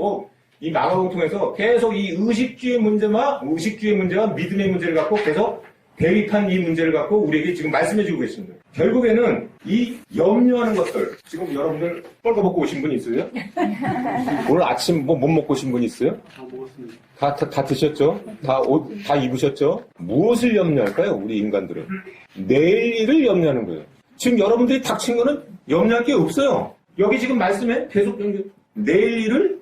이 마가복음 통해서 계속 이 의식주의 문제와 믿음의 문제를 갖고 계속 대립한 이 문제를 갖고 우리에게 지금 말씀해 주고 계십니다. 결국에는 이 염려하는 것들, 지금 여러분들 뻘거 먹고 오신 분 있어요? 오늘 아침 못 먹고 오신 분 있어요? 다 먹었습니다. 다 드셨죠? 다 입으셨죠? 무엇을 염려할까요? 우리 인간들은. 내일 일을 염려하는 거예요. 지금 여러분들이 닥친 거는 염려할 게 없어요. 여기 지금 말씀에 계속 내일 일을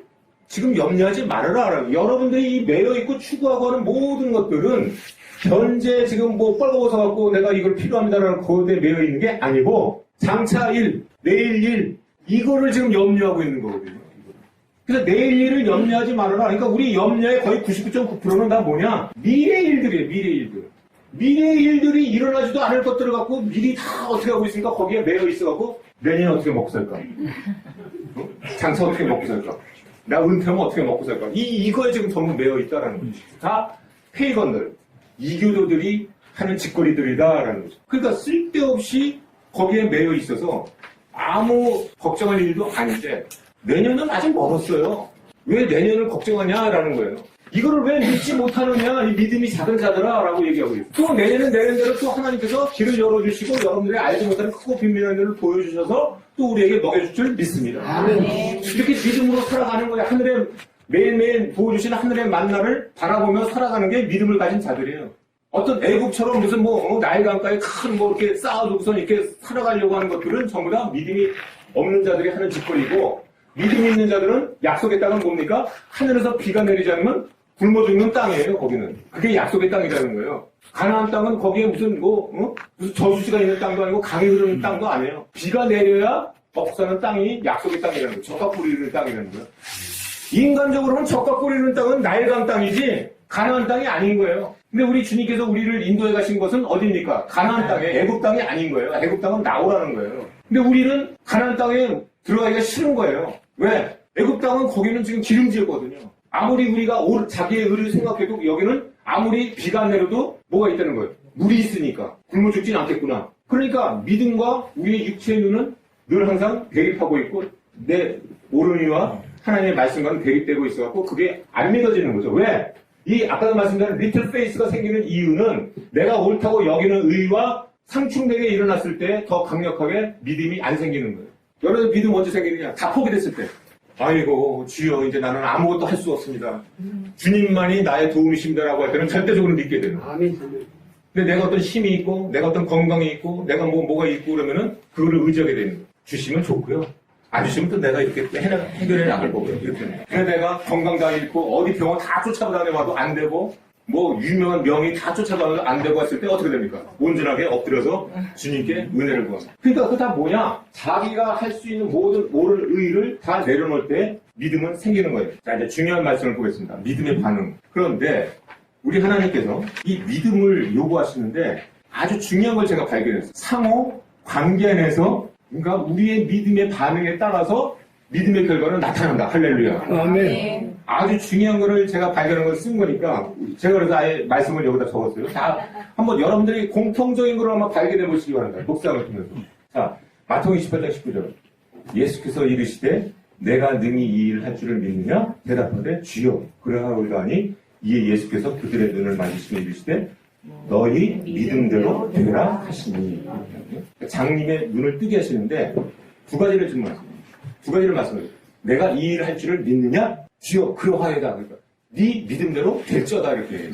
지금 염려하지 말아라. 여러분들이 이 매여있고 추구하고 하는 모든 것들은 현재 지금 뻘거벗어 갖고 내가 이걸 필요합니다라는 거대에 매여 있는 게 아니고 장차 일, 내일 일 이거를 지금 염려하고 있는 거거든요. 그래서 내일 일을 염려하지 말아라. 그러니까 우리 염려의 거의 99.9%는 다 뭐냐? 미래 일들이에요. 미래 일들. 미래 일들이 일어나지도 않을 것들을 갖고 미리 다 어떻게 하고 있으니까 거기에 매여 있어 갖고 내년 어떻게 먹고 살까? 장차 어떻게 먹고 살까? 나 은퇴하면 어떻게 먹고 살까? 이거에 지금 전부 매여 있다라는 거죠. 다 페이건들. 이교도들이 하는 짓거리들이다라는 거죠. 그러니까 쓸데없이 거기에 매여 있어서 아무 걱정할 일도 아닌데 내년은 아직 멀었어요. 왜 내년을 걱정하냐라는 거예요. 이거를 왜 믿지 못하느냐, 이 믿음이 작은 자들아라고 얘기하고 있어요. 또 내년은 내년대로 또 하나님께서 길을 열어주시고 여러분들이 알지 못하는 크고 비밀한 일을 보여주셔서 또 우리에게 먹여줄 줄 믿습니다. 이렇게 믿음으로 살아가는 거예요. 하늘에 매일매일 보여주신 하늘의 만나를 바라보며 살아가는 게 믿음을 가진 자들이에요. 어떤 애국처럼 무슨 나일 강가에 큰 이렇게 쌓아두고선 이렇게 살아가려고 하는 것들은 전부 다 믿음이 없는 자들이 하는 짓거리고, 믿음이 있는 자들은 약속의 땅은 뭡니까? 하늘에서 비가 내리지 않으면 굶어 죽는 땅이에요, 거기는. 그게 약속의 땅이라는 거예요. 가나안 땅은 거기에 무슨 저수지가 있는 땅도 아니고 강이 흐르는 땅도 아니에요. 비가 내려야 먹고 사는 땅이 약속의 땅이라는 거예요. 젖과 꿀이 흐르는 땅이라는 거예요. 인간적으로는 젖과 꿀이 흐르는 땅은 나일강 땅이지 가나안 땅이 아닌 거예요. 근데 우리 주님께서 우리를 인도해 가신 것은 어디입니까? 가나안 땅에, 애굽 땅이 아닌 거예요. 애굽 땅은 나오라는 거예요. 근데 우리는 가나안 땅에 들어가기가 싫은 거예요. 왜? 애굽 땅은 거기는 지금 기름지였거든요. 아무리 우리가 자기의 의를 생각해도 여기는 아무리 비가 안 내려도 뭐가 있다는 거예요? 물이 있으니까 굶어 죽진 않겠구나. 그러니까 믿음과 우리의 육체의 눈은 늘 항상 대립하고 있고 내 오른이와 하나님의 말씀과는 대립되고 있어갖고 그게 안 믿어지는 거죠. 왜? 아까도 말씀드린 리틀 페이스가 생기는 이유는 내가 옳다고 여기는 의와 상충되게 일어났을 때 더 강력하게 믿음이 안 생기는 거예요. 여러분 믿음 언제 생기느냐? 다 포기됐을 때. 아이고 주여 이제 나는 아무것도 할 수 없습니다. 주님만이 나의 도움이십니다라고 할 때는 절대적으로 믿게 되는 거예요. 근데 내가 어떤 힘이 있고 내가 어떤 건강이 있고 내가 뭐가 있고 그러면은 그거를 의지하게 되는 거예요. 주시면 좋고요. 안 주시면 또 내가 이렇게 해결해 나갈 거고요. 이렇게. 근데 내가 건강 다 잃고 어디 병원 다 쫓아다녀봐도 안 되고 유명한 명의 다 쫓아다녀도 안 되고 했을 때 어떻게 됩니까? 온전하게 엎드려서 주님께 은혜를 구합니다. 그러니까 그거 다 뭐냐? 자기가 할 수 있는 모든 의의를 다 내려놓을 때 믿음은 생기는 거예요. 자, 이제 중요한 말씀을 보겠습니다. 믿음의 반응. 그런데 우리 하나님께서 이 믿음을 요구하시는데 아주 중요한 걸 제가 발견했어요. 상호 관계 안에서 그러니까 우리의 믿음의 반응에 따라서 믿음의 결과는 나타난다. 할렐루야. 아멘. 아주 중요한 거를 제가 발견한 걸 쓴 거니까 제가 그래서 아예 말씀을 여기다 적었어요. 자, 한번 여러분들이 공통적인 걸 한번 발견해 보시기 바랍니다. 독상을 통해서. 자, 마태복음 28장 19절. 예수께서 이르시되 내가 능히 이 일을 할 줄을 믿느냐? 대답하되 주여 그러하오리라니 이에 예수께서 그들의 눈을 만지시며 이르시되 너희 믿음대로 되라 하시니. 장님의 눈을 뜨게 하시는데 두 가지를 질문하십니다. 두 가지를 말씀해요. 내가 이 일을 할 줄을 믿느냐? 주여 그러하여다. 그러니까 네 믿음대로 될지어다 이렇게 해요.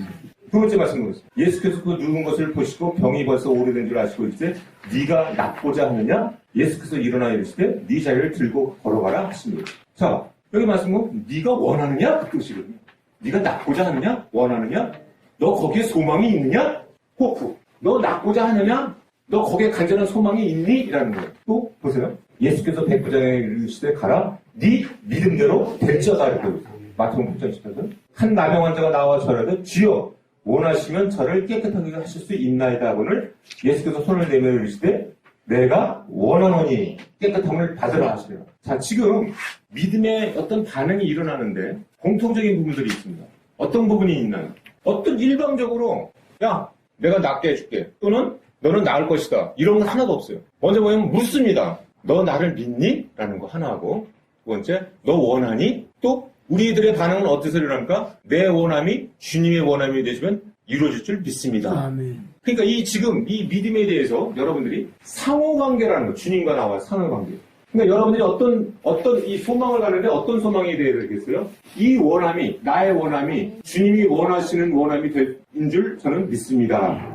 두 번째 말씀은 뭐였어요? 예수께서 그 누운 것을 보시고 병이 벌써 오래된 줄 아시고 이제 네가 낫고자 하느냐? 예수께서 일어나 이르시되 네 자리를 들고 걸어가라 하십니다. 자, 여기 말씀은 네가 원하느냐? 그 뜻이거든요. 네가 낫고자 하느냐? 원하느냐? 너 거기에 소망이 있느냐? 호프. 너 낫고자 하느냐? 너 거기에 간절한 소망이 있니? 이라는 거예요. 또 보세요. 예수께서 백부장에 이르시되 가라. 네 믿음대로 될지어다 이렇게 보세요. 마태복음 9장 18절. 한 나병 환자가 나와 절하되 주여 원하시면 저를 깨끗하게 하실 수 있나이다 하고는 예수께서 손을 내밀어 이르시되 내가 원하노니 깨끗함을 받으라 하시래요. 자, 지금 믿음의 어떤 반응이 일어나는데 공통적인 부분들이 있습니다. 어떤 부분이 있나요? 어떤 일방적으로 야 내가 낫게 해줄게 또는 너는 나을 것이다 이런 건 하나도 없어요. 먼저 보면 묻습니다. 너 나를 믿니? 라는 거 하나 하고 두 번째 너 원하니? 또 우리들의 반응은 어디서 일어납니까? 내 원함이 주님의 원함이 되시면 이루어질 줄 믿습니다. 아멘. 그러니까 지금 이 믿음에 대해서 여러분들이 상호관계라는 거, 주님과 나와 상호관계. 그러니까 여러분들이 어떤 이 소망을 가는데 어떤 소망이 되어야 되겠어요? 이 원함이, 나의 원함이 주님이 원하시는 원함이 된 줄 저는 믿습니다.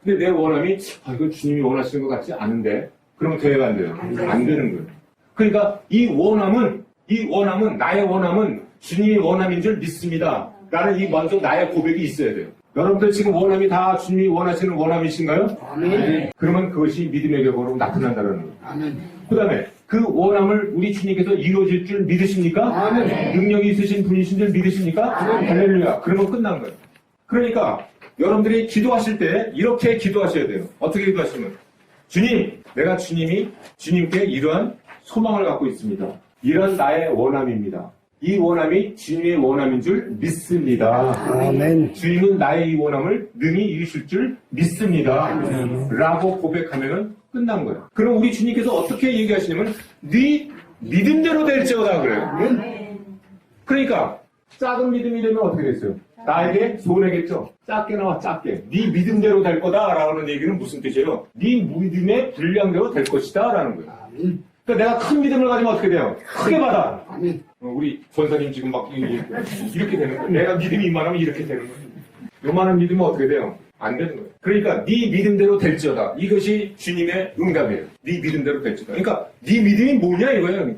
근데 내 원함이, 이거 주님이 원하시는 것 같지 않은데, 그러면 돼야 안 돼요? 안 되는 거예요. 그러니까 이 원함은, 나의 원함은 주님이 원함인 줄 믿습니다. 라는 이 먼저 나의 고백이 있어야 돼요. 여러분들 지금 원함이 다 주님이 원하시는 원함이신가요? 아멘. 그러면 그것이 믿음의 결과로 나타난다는 거예요. 아멘. 그 다음에 그 원함을 우리 주님께서 이루어질 줄 믿으십니까? 아멘. 능력이 있으신 분이신 줄 믿으십니까? 아멘. 할렐루야. 그러면 끝난 거예요. 그러니까 여러분들이 기도하실 때 이렇게 기도하셔야 돼요. 어떻게 기도하시면? 주님, 내가 주님께 이러한 소망을 갖고 있습니다. 이런 나의 원함입니다. 이 원함이 주님의 원함인 줄 믿습니다. 아멘. 주님은 나의 이 원함을 능히 이루실 줄 믿습니다. 라고 고백하면 끝난 거예요. 그럼 우리 주님께서 어떻게 얘기하시냐면 네 믿음대로 될지어다 그래요. 그러니까 작은 믿음이 되면 어떻게 됐어요? 나에게 손해겠죠. 작게 나와 작게. 네 믿음대로 될 거다라는 얘기는 무슨 뜻이에요? 네 믿음의 분량대로 될 것이다 라는 거예요. 그러니까 내가 큰 믿음을 가지면 어떻게 돼요? 크게 받아. 우리 전사님 지금 막 이렇게 되는 거예요. 내가 믿음이 이만하면 이렇게 되는 거예요. 요만한 믿음은 어떻게 돼요? 안 되는 거예요. 그러니까 네 믿음대로 될지어다. 이것이 주님의 응답이에요. 네 믿음대로 될지어다. 그러니까 네 믿음이 뭐냐 이거예요.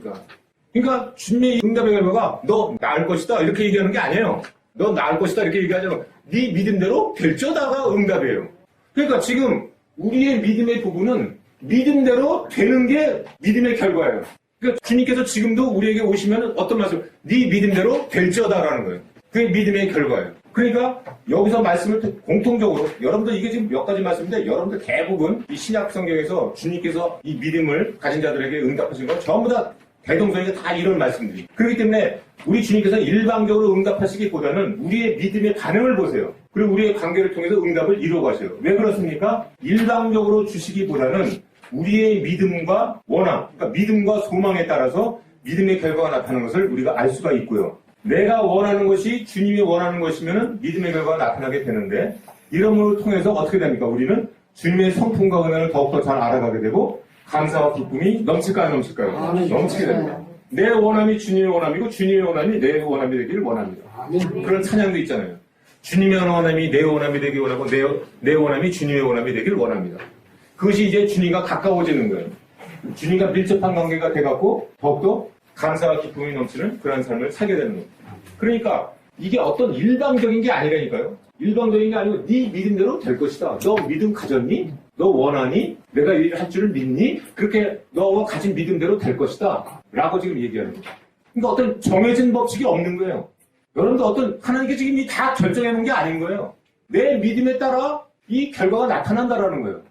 그러니까 주님의 응답의 결과가 너 나을 것이다 이렇게 얘기하는 게 아니에요. 너 나을 것이다 이렇게 얘기하잖아. 네 믿음대로 될지어다가 응답이에요. 그러니까 지금 우리의 믿음의 부분은 믿음대로 되는 게 믿음의 결과예요. 그러니까 주님께서 지금도 우리에게 오시면 어떤 말씀? 네 믿음대로 될지어다라는 거예요. 그게 믿음의 결과예요. 그러니까 여기서 말씀을 공통적으로 여러분들 이게 지금 몇 가지 말씀인데 여러분들 대부분 이 신약 성경에서 주님께서 이 믿음을 가진 자들에게 응답하신 건 전부 다 대동소이가 다 이런 말씀들이. 그렇기 때문에 우리 주님께서 일방적으로 응답하시기보다는 우리의 믿음의 반응을 보세요. 그리고 우리의 관계를 통해서 응답을 이루어가세요. 왜 그렇습니까? 일방적으로 주시기보다는 우리의 믿음과 원함, 그러니까 믿음과 소망에 따라서 믿음의 결과가 나타나는 것을 우리가 알 수가 있고요. 내가 원하는 것이 주님이 원하는 것이면 믿음의 결과가 나타나게 되는데 이러므로 통해서 어떻게 됩니까? 우리는 주님의 성품과 은혜를 더욱더 잘 알아가게 되고 감사와 기쁨이 넘칠까요? 넘칠까요? 넘치게 됩니다. 내 원함이 주님의 원함이고 주님의 원함이 내 원함이 되기를 원합니다. 그런 찬양도 있잖아요. 주님의 원함이 내 원함이 되길 원하고 내 원함이 주님의 원함이 되길 원합니다. 그것이 이제 주님과 가까워지는 거예요. 주님과 밀접한 관계가 돼갖고 더욱더 감사와 기쁨이 넘치는 그런 삶을 살게 되는 거예요. 그러니까 이게 어떤 일방적인 게 아니라니까요. 일방적인 게 아니고 네 믿음대로 될 것이다. 너 믿음 가졌니? 너 원하니? 내가 이 일을 할 줄을 믿니? 그렇게 너가 가진 믿음대로 될 것이다. 라고 지금 얘기하는 거예요. 그러니까 어떤 정해진 법칙이 없는 거예요. 여러분들 어떤 하나님께 지금 다 결정해 놓은 게 아닌 거예요. 내 믿음에 따라 이 결과가 나타난다라는 거예요.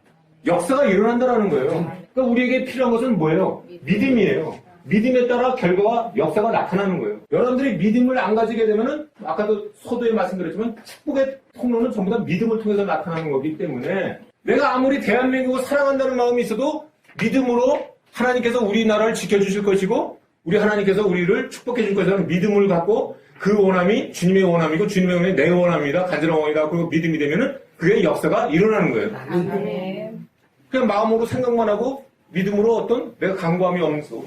역사가 일어난다라는 거예요. 그러니까 우리에게 필요한 것은 뭐예요? 믿음이에요. 믿음에 따라 결과와 역사가 나타나는 거예요. 여러분들이 믿음을 안 가지게 되면은 아까도 서두에 말씀드렸지만 축복의 통로는 전부 다 믿음을 통해서 나타나는 거기 때문에 내가 아무리 대한민국을 사랑한다는 마음이 있어도 믿음으로 하나님께서 우리나라를 지켜주실 것이고 우리 하나님께서 우리를 축복해 줄 것이라는 믿음을 갖고 그 원함이 주님의 원함이고 주님의 원함이 내 원함이다 간절한 원함이다 그리고 믿음이 되면은 그게 역사가 일어나는 거예요. 그냥 마음으로 생각만 하고 믿음으로 어떤 내가 강구함이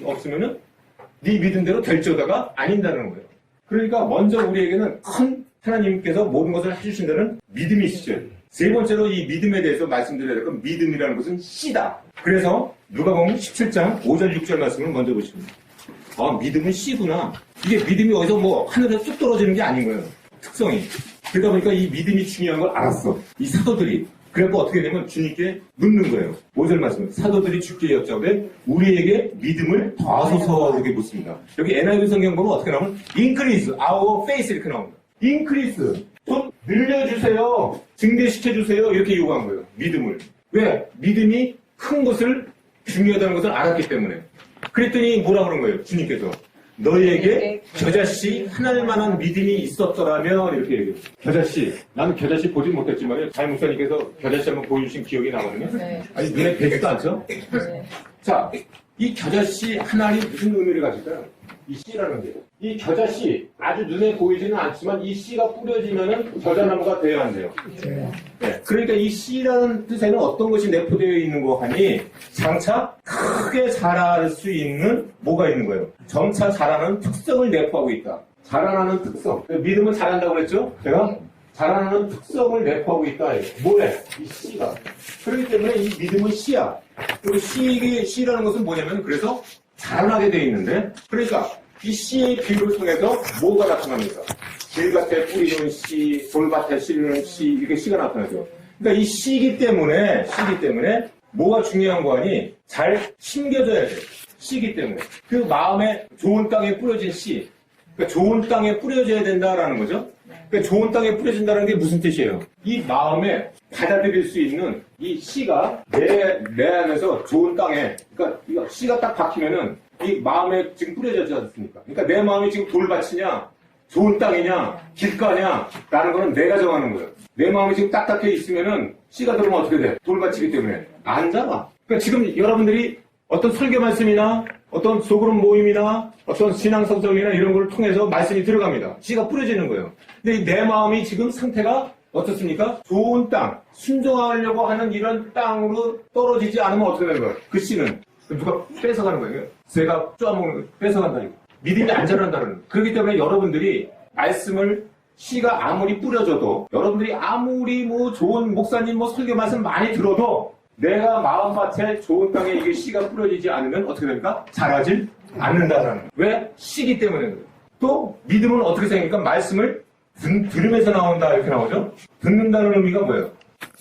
없으면은 네 믿음대로 될지어다가 아닌다는 거예요. 그러니까 먼저 우리에게는 큰 하나님께서 모든 것을 해주신다는 믿음이 있어요. 세 번째로 이 믿음에 대해서 말씀드려야 될 건 믿음이라는 것은 씨다. 그래서 누가복음 17장 5절 6절 말씀을 먼저 보십니다. 믿음은 씨구나. 이게 믿음이 어디서 뭐 하늘에 쑥 떨어지는 게 아닌 거예요. 특성이. 그러다 보니까 이 믿음이 중요한 걸 알았어. 이 사도들이. 그래서 어떻게 되면 주님께 묻는 거예요. 5절 말씀. 사도들이 주께 여쭤되 우리에게 믿음을 더하소서 이렇게 묻습니다. 여기 NIV 성경 보면 어떻게 나오면 increase our faith 이렇게 나옵니다. increase. 좀 늘려주세요. 증대시켜주세요. 이렇게 요구한 거예요. 믿음을. 왜? 믿음이 큰 것을 중요하다는 것을 알았기 때문에. 그랬더니 뭐라 그런 거예요? 주님께서. 너희에게 겨자씨 하나일 만한 믿음이 있었더라면 이렇게 얘기해요. 겨자씨. 나는 겨자씨 보진 못했지만 잘 목사님께서 겨자씨 한번 보여주신 기억이 나거든요. 네. 아니 눈에 뵈지도 않죠? 네. 자, 이 겨자씨 하나이 무슨 의미를 가질까요? 이 씨라는 게. 이 겨자씨 아주 눈에 보이지는 않지만 이 씨가 뿌려지면은 겨자나무가 되어야 한대요. 네. 그러니까 이 씨라는 뜻에는 어떤 것이 내포되어 있는 거 하니 장차 크게 자랄 수 있는 뭐가 있는 거예요. 점차 자라는 특성을 내포하고 있다. 자라나는 특성. 믿음은 자란다고 그랬죠? 제가 자라나는 특성을 내포하고 있다. 뭐래? 이 씨가. 그렇기 때문에 이 믿음은 씨야. 그리고 씨라는 것은 뭐냐면 그래서 자라나게 되어 있는데 그러니까 이 씨의 비유를 통해서 뭐가 나타납니까? 길밭에 뿌리는 씨, 돌밭에 씨르는 씨 이렇게 씨가 나타나죠. 그러니까 이 씨이기 때문에 뭐가 중요한 거 아니? 잘 심겨져야 돼. 씨이기 때문에 그 마음에 좋은 땅에 뿌려진 씨 그러니까 좋은 땅에 뿌려져야 된다라는 거죠. 그러니까 좋은 땅에 뿌려진다는 게 무슨 뜻이에요? 이 마음에 받아들일 수 있는 이 씨가 내 안에서 좋은 땅에, 그러니까 이 씨가 딱 박히면은 이 마음에 지금 뿌려지지 않습니까? 그러니까 내 마음이 지금 돌밭이냐, 좋은 땅이냐, 길가냐, 라는 거는 내가 정하는 거예요. 내 마음이 지금 딱딱해 있으면은 씨가 들어오면 어떻게 돼? 돌밭이기 때문에 안 자라. 그러니까 지금 여러분들이 어떤 설교 말씀이나 어떤 소그룹 모임이나 어떤 신앙성적이나 이런 걸 통해서 말씀이 들어갑니다. 씨가 뿌려지는 거예요. 근데 내 마음이 지금 상태가 어떻습니까? 좋은 땅, 순종하려고 하는 이런 땅으로 떨어지지 않으면 어떻게 되는 거예요? 그 씨는 누가 뺏어가는 거예요. 새가 쪼아먹는 거예요. 뺏어간다는 거예요. 믿음이 안 자란다는 거예요. 그렇기 때문에 여러분들이 말씀을 씨가 아무리 뿌려져도 여러분들이 아무리 뭐 좋은 목사님 뭐 설교 말씀 많이 들어도 내가 마음밭에 좋은 땅에 이게 씨가 뿌려지지 않으면 어떻게 됩니까? 자라질 않는다는 거예요. 왜? 씨기 때문에 그래요. 또 믿음은 어떻게 생깁니까? 말씀을 들으면서 나온다 이렇게 나오죠? 듣는다는 의미가 뭐예요?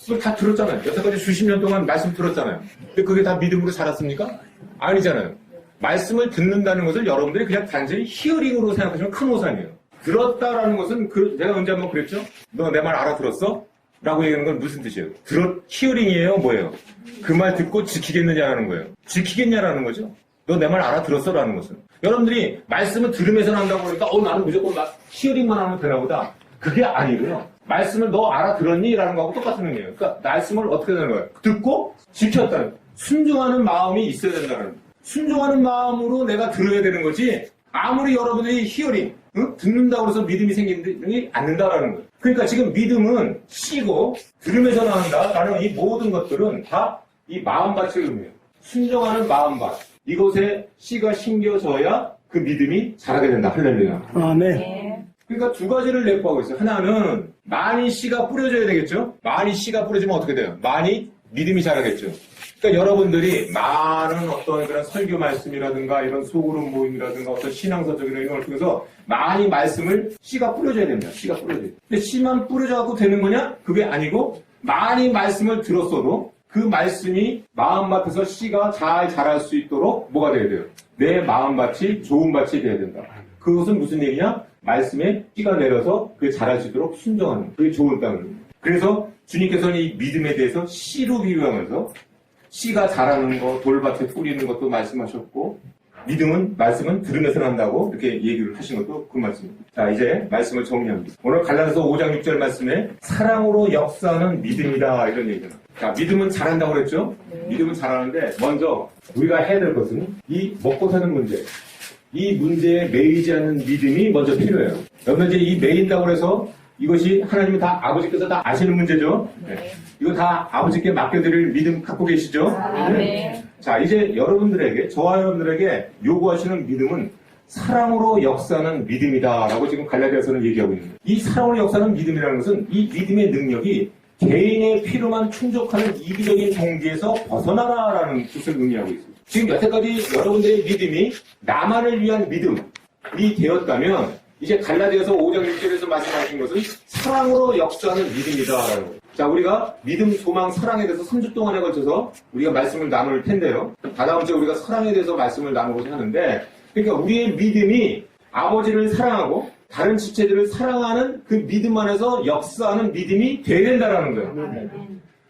그걸 다 들었잖아요. 여태까지 수십 년 동안 말씀 들었잖아요. 근데 그게 다 믿음으로 자랐습니까? 아니잖아요. 말씀을 듣는다는 것을 여러분들이 그냥 단순히 히어링으로 생각하시면 큰 오산이에요. 들었다라는 것은 제가 언제 한번 그랬죠? 너 내 말 알아들었어? 라고 얘기하는 건 무슨 뜻이에요? 히어링이에요? 뭐예요? 그 말 듣고 지키겠느냐라는 거예요. 지키겠냐라는 거죠. 너 내 말 알아들었어? 라는 것은. 여러분들이 말씀을 들으면서 난다고 그러니까 나는 무조건 히어링만 하면 되나 보다. 그게 아니고요. 말씀을 너 알아들었니? 라는 거하고 똑같은 의미예요. 그러니까 말씀을 어떻게 되는 거예요? 듣고 지켰다는 거예요. 순종하는 마음이 있어야 된다는 거예요. 순종하는 마음으로 내가 들어야 되는 거지 아무리 여러분들이 히어링 듣는다고 해서 믿음이 생기지 않는다라는 거예요. 그러니까 지금 믿음은 씨고 들으면서 나온다라는 이 모든 것들은 다 이 마음밭을 의미해요. 순종하는 마음밭. 이곳에 씨가 심겨져야 그 믿음이 자라게 된다. 할렐루야. 아멘. 그러니까 두 가지를 내포하고 있어요. 하나는 많이 씨가 뿌려져야 되겠죠. 많이 씨가 뿌려지면 어떻게 돼요? 많이 믿음이 자라겠죠. 그러니까 여러분들이 많은 어떤 그런 설교 말씀이라든가 이런 소그룹 모임이라든가 어떤 신앙서적이나 이런 걸 통해서 많이 말씀을 씨가 뿌려져야 됩니다. 씨가 뿌려져야 돼요. 근데 씨만 뿌려져갖고 되는 거냐? 그게 아니고 많이 말씀을 들었어도 그 말씀이 마음밭에서 씨가 잘 자랄 수 있도록 뭐가 돼야 돼요? 내 마음밭이 좋은 밭이 돼야 된다. 그것은 무슨 얘기냐? 말씀에 씨가 내려서 그게 자랄 수 있도록 순종하는 그게 좋은 땅입니다. 그래서 주님께서는 이 믿음에 대해서 씨로 비유하면서 씨가 자라는 거, 돌밭에 뿌리는 것도 말씀하셨고 말씀은 들으면서 난다고 이렇게 얘기를 하신 것도 그 말씀입니다. 자, 이제 말씀을 정리합니다. 오늘 갈라디아서 5장 6절 말씀에 사랑으로 역사하는 믿음이다 이런 얘기입니다. 자, 믿음은 자란다고 그랬죠? 믿음은 자라는데 먼저 우리가 해야 될 것은 이 먹고 사는 문제, 이 문제에 매이지 않는 믿음이 먼저 필요해요. 여러분 이제 이 매인다고 해서 이것이 하나님은 다 아버지께서 다 아시는 문제죠? 네. 이거 다 아버지께 맡겨드릴 믿음 갖고 계시죠? 네. 자, 이제 여러분들에게, 저와 여러분들에게 요구하시는 믿음은 사랑으로 역사하는 믿음이다라고 지금 갈라디아서는 얘기하고 있는 거예요. 이 사랑으로 역사하는 믿음이라는 것은 이 믿음의 능력이 개인의 필요만 충족하는 이기적인 동기에서 벗어나라라는 뜻을 의미하고 있습니다. 지금 여태까지 여러분들의 믿음이 나만을 위한 믿음이 되었다면 이제 갈라디아서 5장 6절에서 말씀하신 것은 사랑으로 역사하는 믿음이다라는 거예요. 자, 우리가 믿음, 소망, 사랑에 대해서 3주 동안에 걸쳐서 우리가 말씀을 나눌 텐데요. 다다음 주에 우리가 사랑에 대해서 말씀을 나누고자 하는데, 그러니까 우리의 믿음이 아버지를 사랑하고 다른 지체들을 사랑하는 그 믿음 안에서 역사하는 믿음이 되어야 된다는 거예요.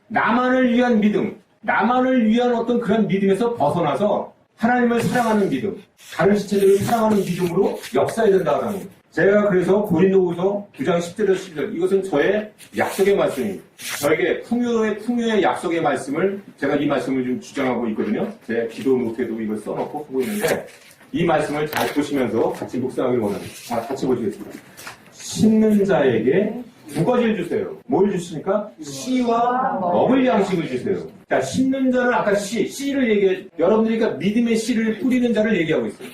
나만을 위한 믿음, 나만을 위한 어떤 그런 믿음에서 벗어나서 하나님을 사랑하는 믿음, 다른 지체들을 사랑하는 믿음으로 역사해야 된다는 거예요. 제가 그래서 고린도후서 9장 10절에서 11절 이것은 저의 약속의 말씀입니다. 저에게 풍요의 약속의 말씀을 제가 이 말씀을 좀 주장하고 있거든요. 제 기도 노트에도 이걸 써놓고 하고 있는데 이 말씀을 잘 보시면서 같이 묵상하길 원합니다. 자, 같이 보시겠습니다. 심는 자에게 두 가지를 주세요. 뭘 주십니까? 씨와 먹을 양식을 주세요. 자, 심는 자는 아까 씨를 얘기해, 여러분들이 그러니까 믿음의 씨를 뿌리는 자를 얘기하고 있어요.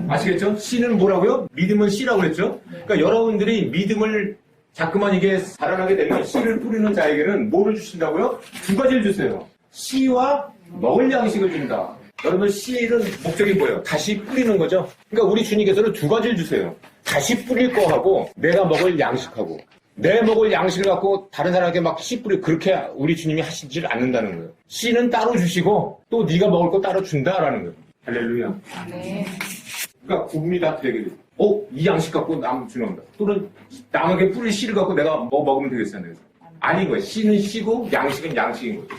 아시겠죠? 씨는 뭐라고요? 믿음은 씨라고 그랬죠? 그러니까 여러분들이 믿음을 자꾸만 이게 자라나게 되면 씨를 뿌리는 자에게는 뭐를 주신다고요? 두 가지를 주세요. 씨와 먹을 양식을 준다. 여러분 씨는 목적이 뭐예요? 다시 뿌리는 거죠? 그러니까 우리 주님께서는 두 가지를 주세요. 다시 뿌릴 거하고 내가 먹을 양식하고 내 먹을 양식을 갖고 다른 사람에게 막 씨 뿌리 그렇게 우리 주님이 하시질 않는다는 거예요. 씨는 따로 주시고 또 네가 먹을 거 따로 준다라는 거예요. 할렐루야. 네. 그러니까 구분이 다 되게 돼요. 이 양식 갖고 남 주는다. 또는 남에게 뿌릴 씨를 갖고 내가 뭐 먹으면 되겠어요? 아닌 거예요. 씨는 씨고 양식은 양식인 거죠.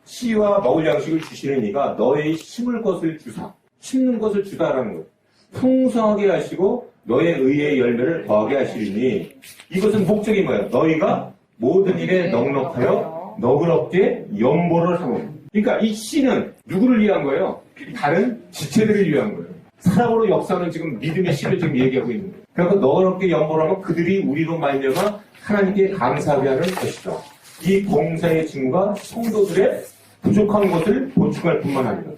씨와 먹을 양식을 주시는 이가 너의 심을 것을 주사, 심는 것을 주다라는 거예요. 풍성하게 하시고 너의 의의 열매를 더하게 하시리니 이것은 목적이 뭐예요? 너희가 모든 일에 넉넉하여 너그럽게 연보를 하고. 그러니까 이 씨는 누구를 위한 거예요? 다른 지체들을 위한 거예요. 사랑으로 역사는 지금 믿음의 씨를 지금 얘기하고 있는 거예요. 그러니까 너그럽게 연보를 하면 그들이 우리로 말미암아 하나님께 감사하게 하는 것이다. 이 봉사의 징후가 성도들의 부족한 것을 보충할 뿐만 아니라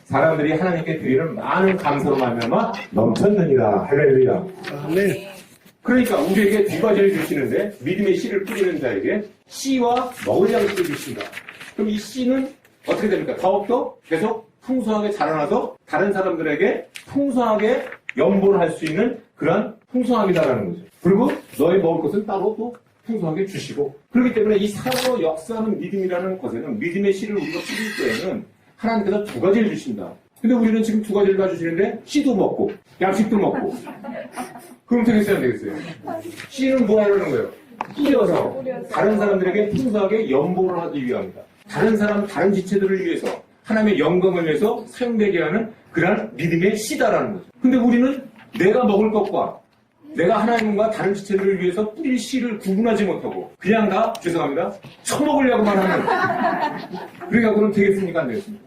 사람들이 하나님께 드리는 많은 감사로 말미암아 넘쳤느니라. 할렐루야. 아멘. 그러니까 우리에게 두 가지를 주시는데 믿음의 씨를 뿌리는 자에게 씨와 먹을 양식을 주신다. 그럼 이 씨는 어떻게 됩니까? 더욱더 계속 풍성하게 자라나서 다른 사람들에게 풍성하게 연보를 할 수 있는 그러한 풍성함이다라는 거죠. 그리고 너의 먹을 것은 따로 또 풍성하게 주시고, 그렇기 때문에 이 사랑으로 역사하는 믿음이라는 것에는 믿음의 씨를 우리가 뿌릴 때에는 하나님께서 두 가지를 주신다. 근데 우리는 지금 두 가지를 다 주시는데 씨도 먹고 양식도 먹고. 그럼 되겠어요, 안 되겠어요? 씨는 뭐 하려는 거예요? 뿌려서 다른 사람들에게 풍성하게 연보를 하기 위함이다. 다른 지체들을 위해서 하나님의 영광을 위해서 사용되게 하는 그러한 믿음의 씨다라는 거죠. 근데 우리는 내가 먹을 것과 내가 하나님과 다른 지체들을 위해서 뿌릴 씨를 구분하지 못하고 그냥 다 죄송합니다 처먹으려고만 하는. 그러니까 그럼 되겠습니까? 안 되겠습니까?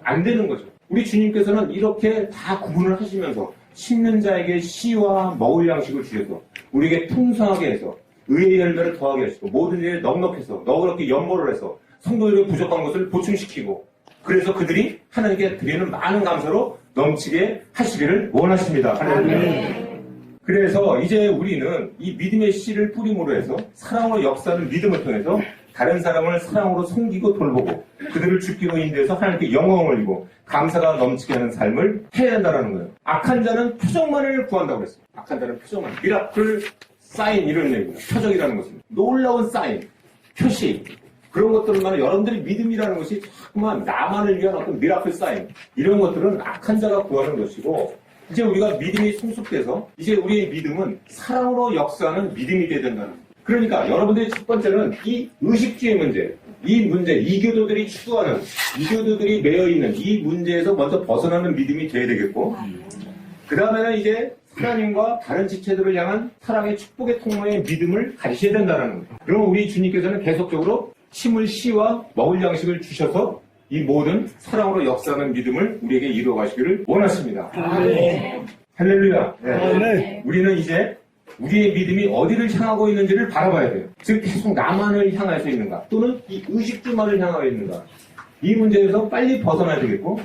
안 되는 거죠. 우리 주님께서는 이렇게 다 구분을 하시면서 심는 자에게 씨와 먹을 양식을 주셔서 우리에게 풍성하게 해서 의의 열매를 더하게 하시고 모든 일에 넉넉해서 너그럽게 연보를 해서 성도들의 부족한 것을 보충시키고 그래서 그들이 하나님께 드리는 많은 감사로 넘치게 하시기를 원하십니다. 할렐루야. 그래서 이제 우리는 이 믿음의 씨를 뿌림으로 해서 사랑으로 역사하는 믿음을 통해서 다른 사람을 사랑으로 섬기고 돌보고 그들을 죽기로 인도해서 하나님께 영광을 올리고 감사가 넘치게 하는 삶을 해야 한다는 거예요. 악한 자는 표적만을 구한다고 그랬어요. 악한 자는 표적만. 미라클 사인 이런 얘기입니다. 표적이라는 것은 놀라운 사인, 표시 그런 것들만 여러분들이 믿음이라는 것이 자꾸만 나만을 위한 어떤 미라클 사인 이런 것들은 악한 자가 구하는 것이고 이제 우리가 믿음이 성숙돼서 이제 우리의 믿음은 사랑으로 역사하는 믿음이 되야 된다는 거예요. 그러니까 여러분들이 첫 번째는 이 의식주의 문제, 이 문제, 이교도들이 추구하는, 이교도들이 매여있는 이 문제에서 먼저 벗어나는 믿음이 돼야 되겠고 그 다음에는 이제 하나님과 다른 지체들을 향한 사랑의 축복의 통로의 믿음을 가지셔야 된다는 거예요. 그럼 우리 주님께서는 계속적으로 심을 씨와 먹을 양식을 주셔서 이 모든 사랑으로 역사하는 믿음을 우리에게 이루어 가시기를 원하십니다. 아멘. 할렐루야. 네. 아멘. 우리는 이제 우리의 믿음이 어디를 향하고 있는지를 바라봐야 돼요. 즉 계속 나만을 향해서 있는가 또는 이 의식주만을 향하고 있는가 이 문제에서 빨리 벗어나야 되겠고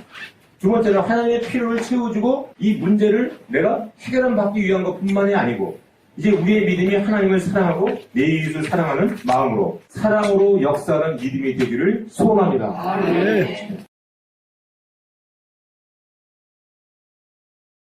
두 번째는 하나님의 필요를 채워주고 이 문제를 내가 해결을 받기 위한 것뿐만이 아니고 이제 우리의 믿음이 하나님을 사랑하고 내 이웃을 사랑하는 마음으로 사랑으로 역사하는 믿음이 되기를 소원합니다. 아멘.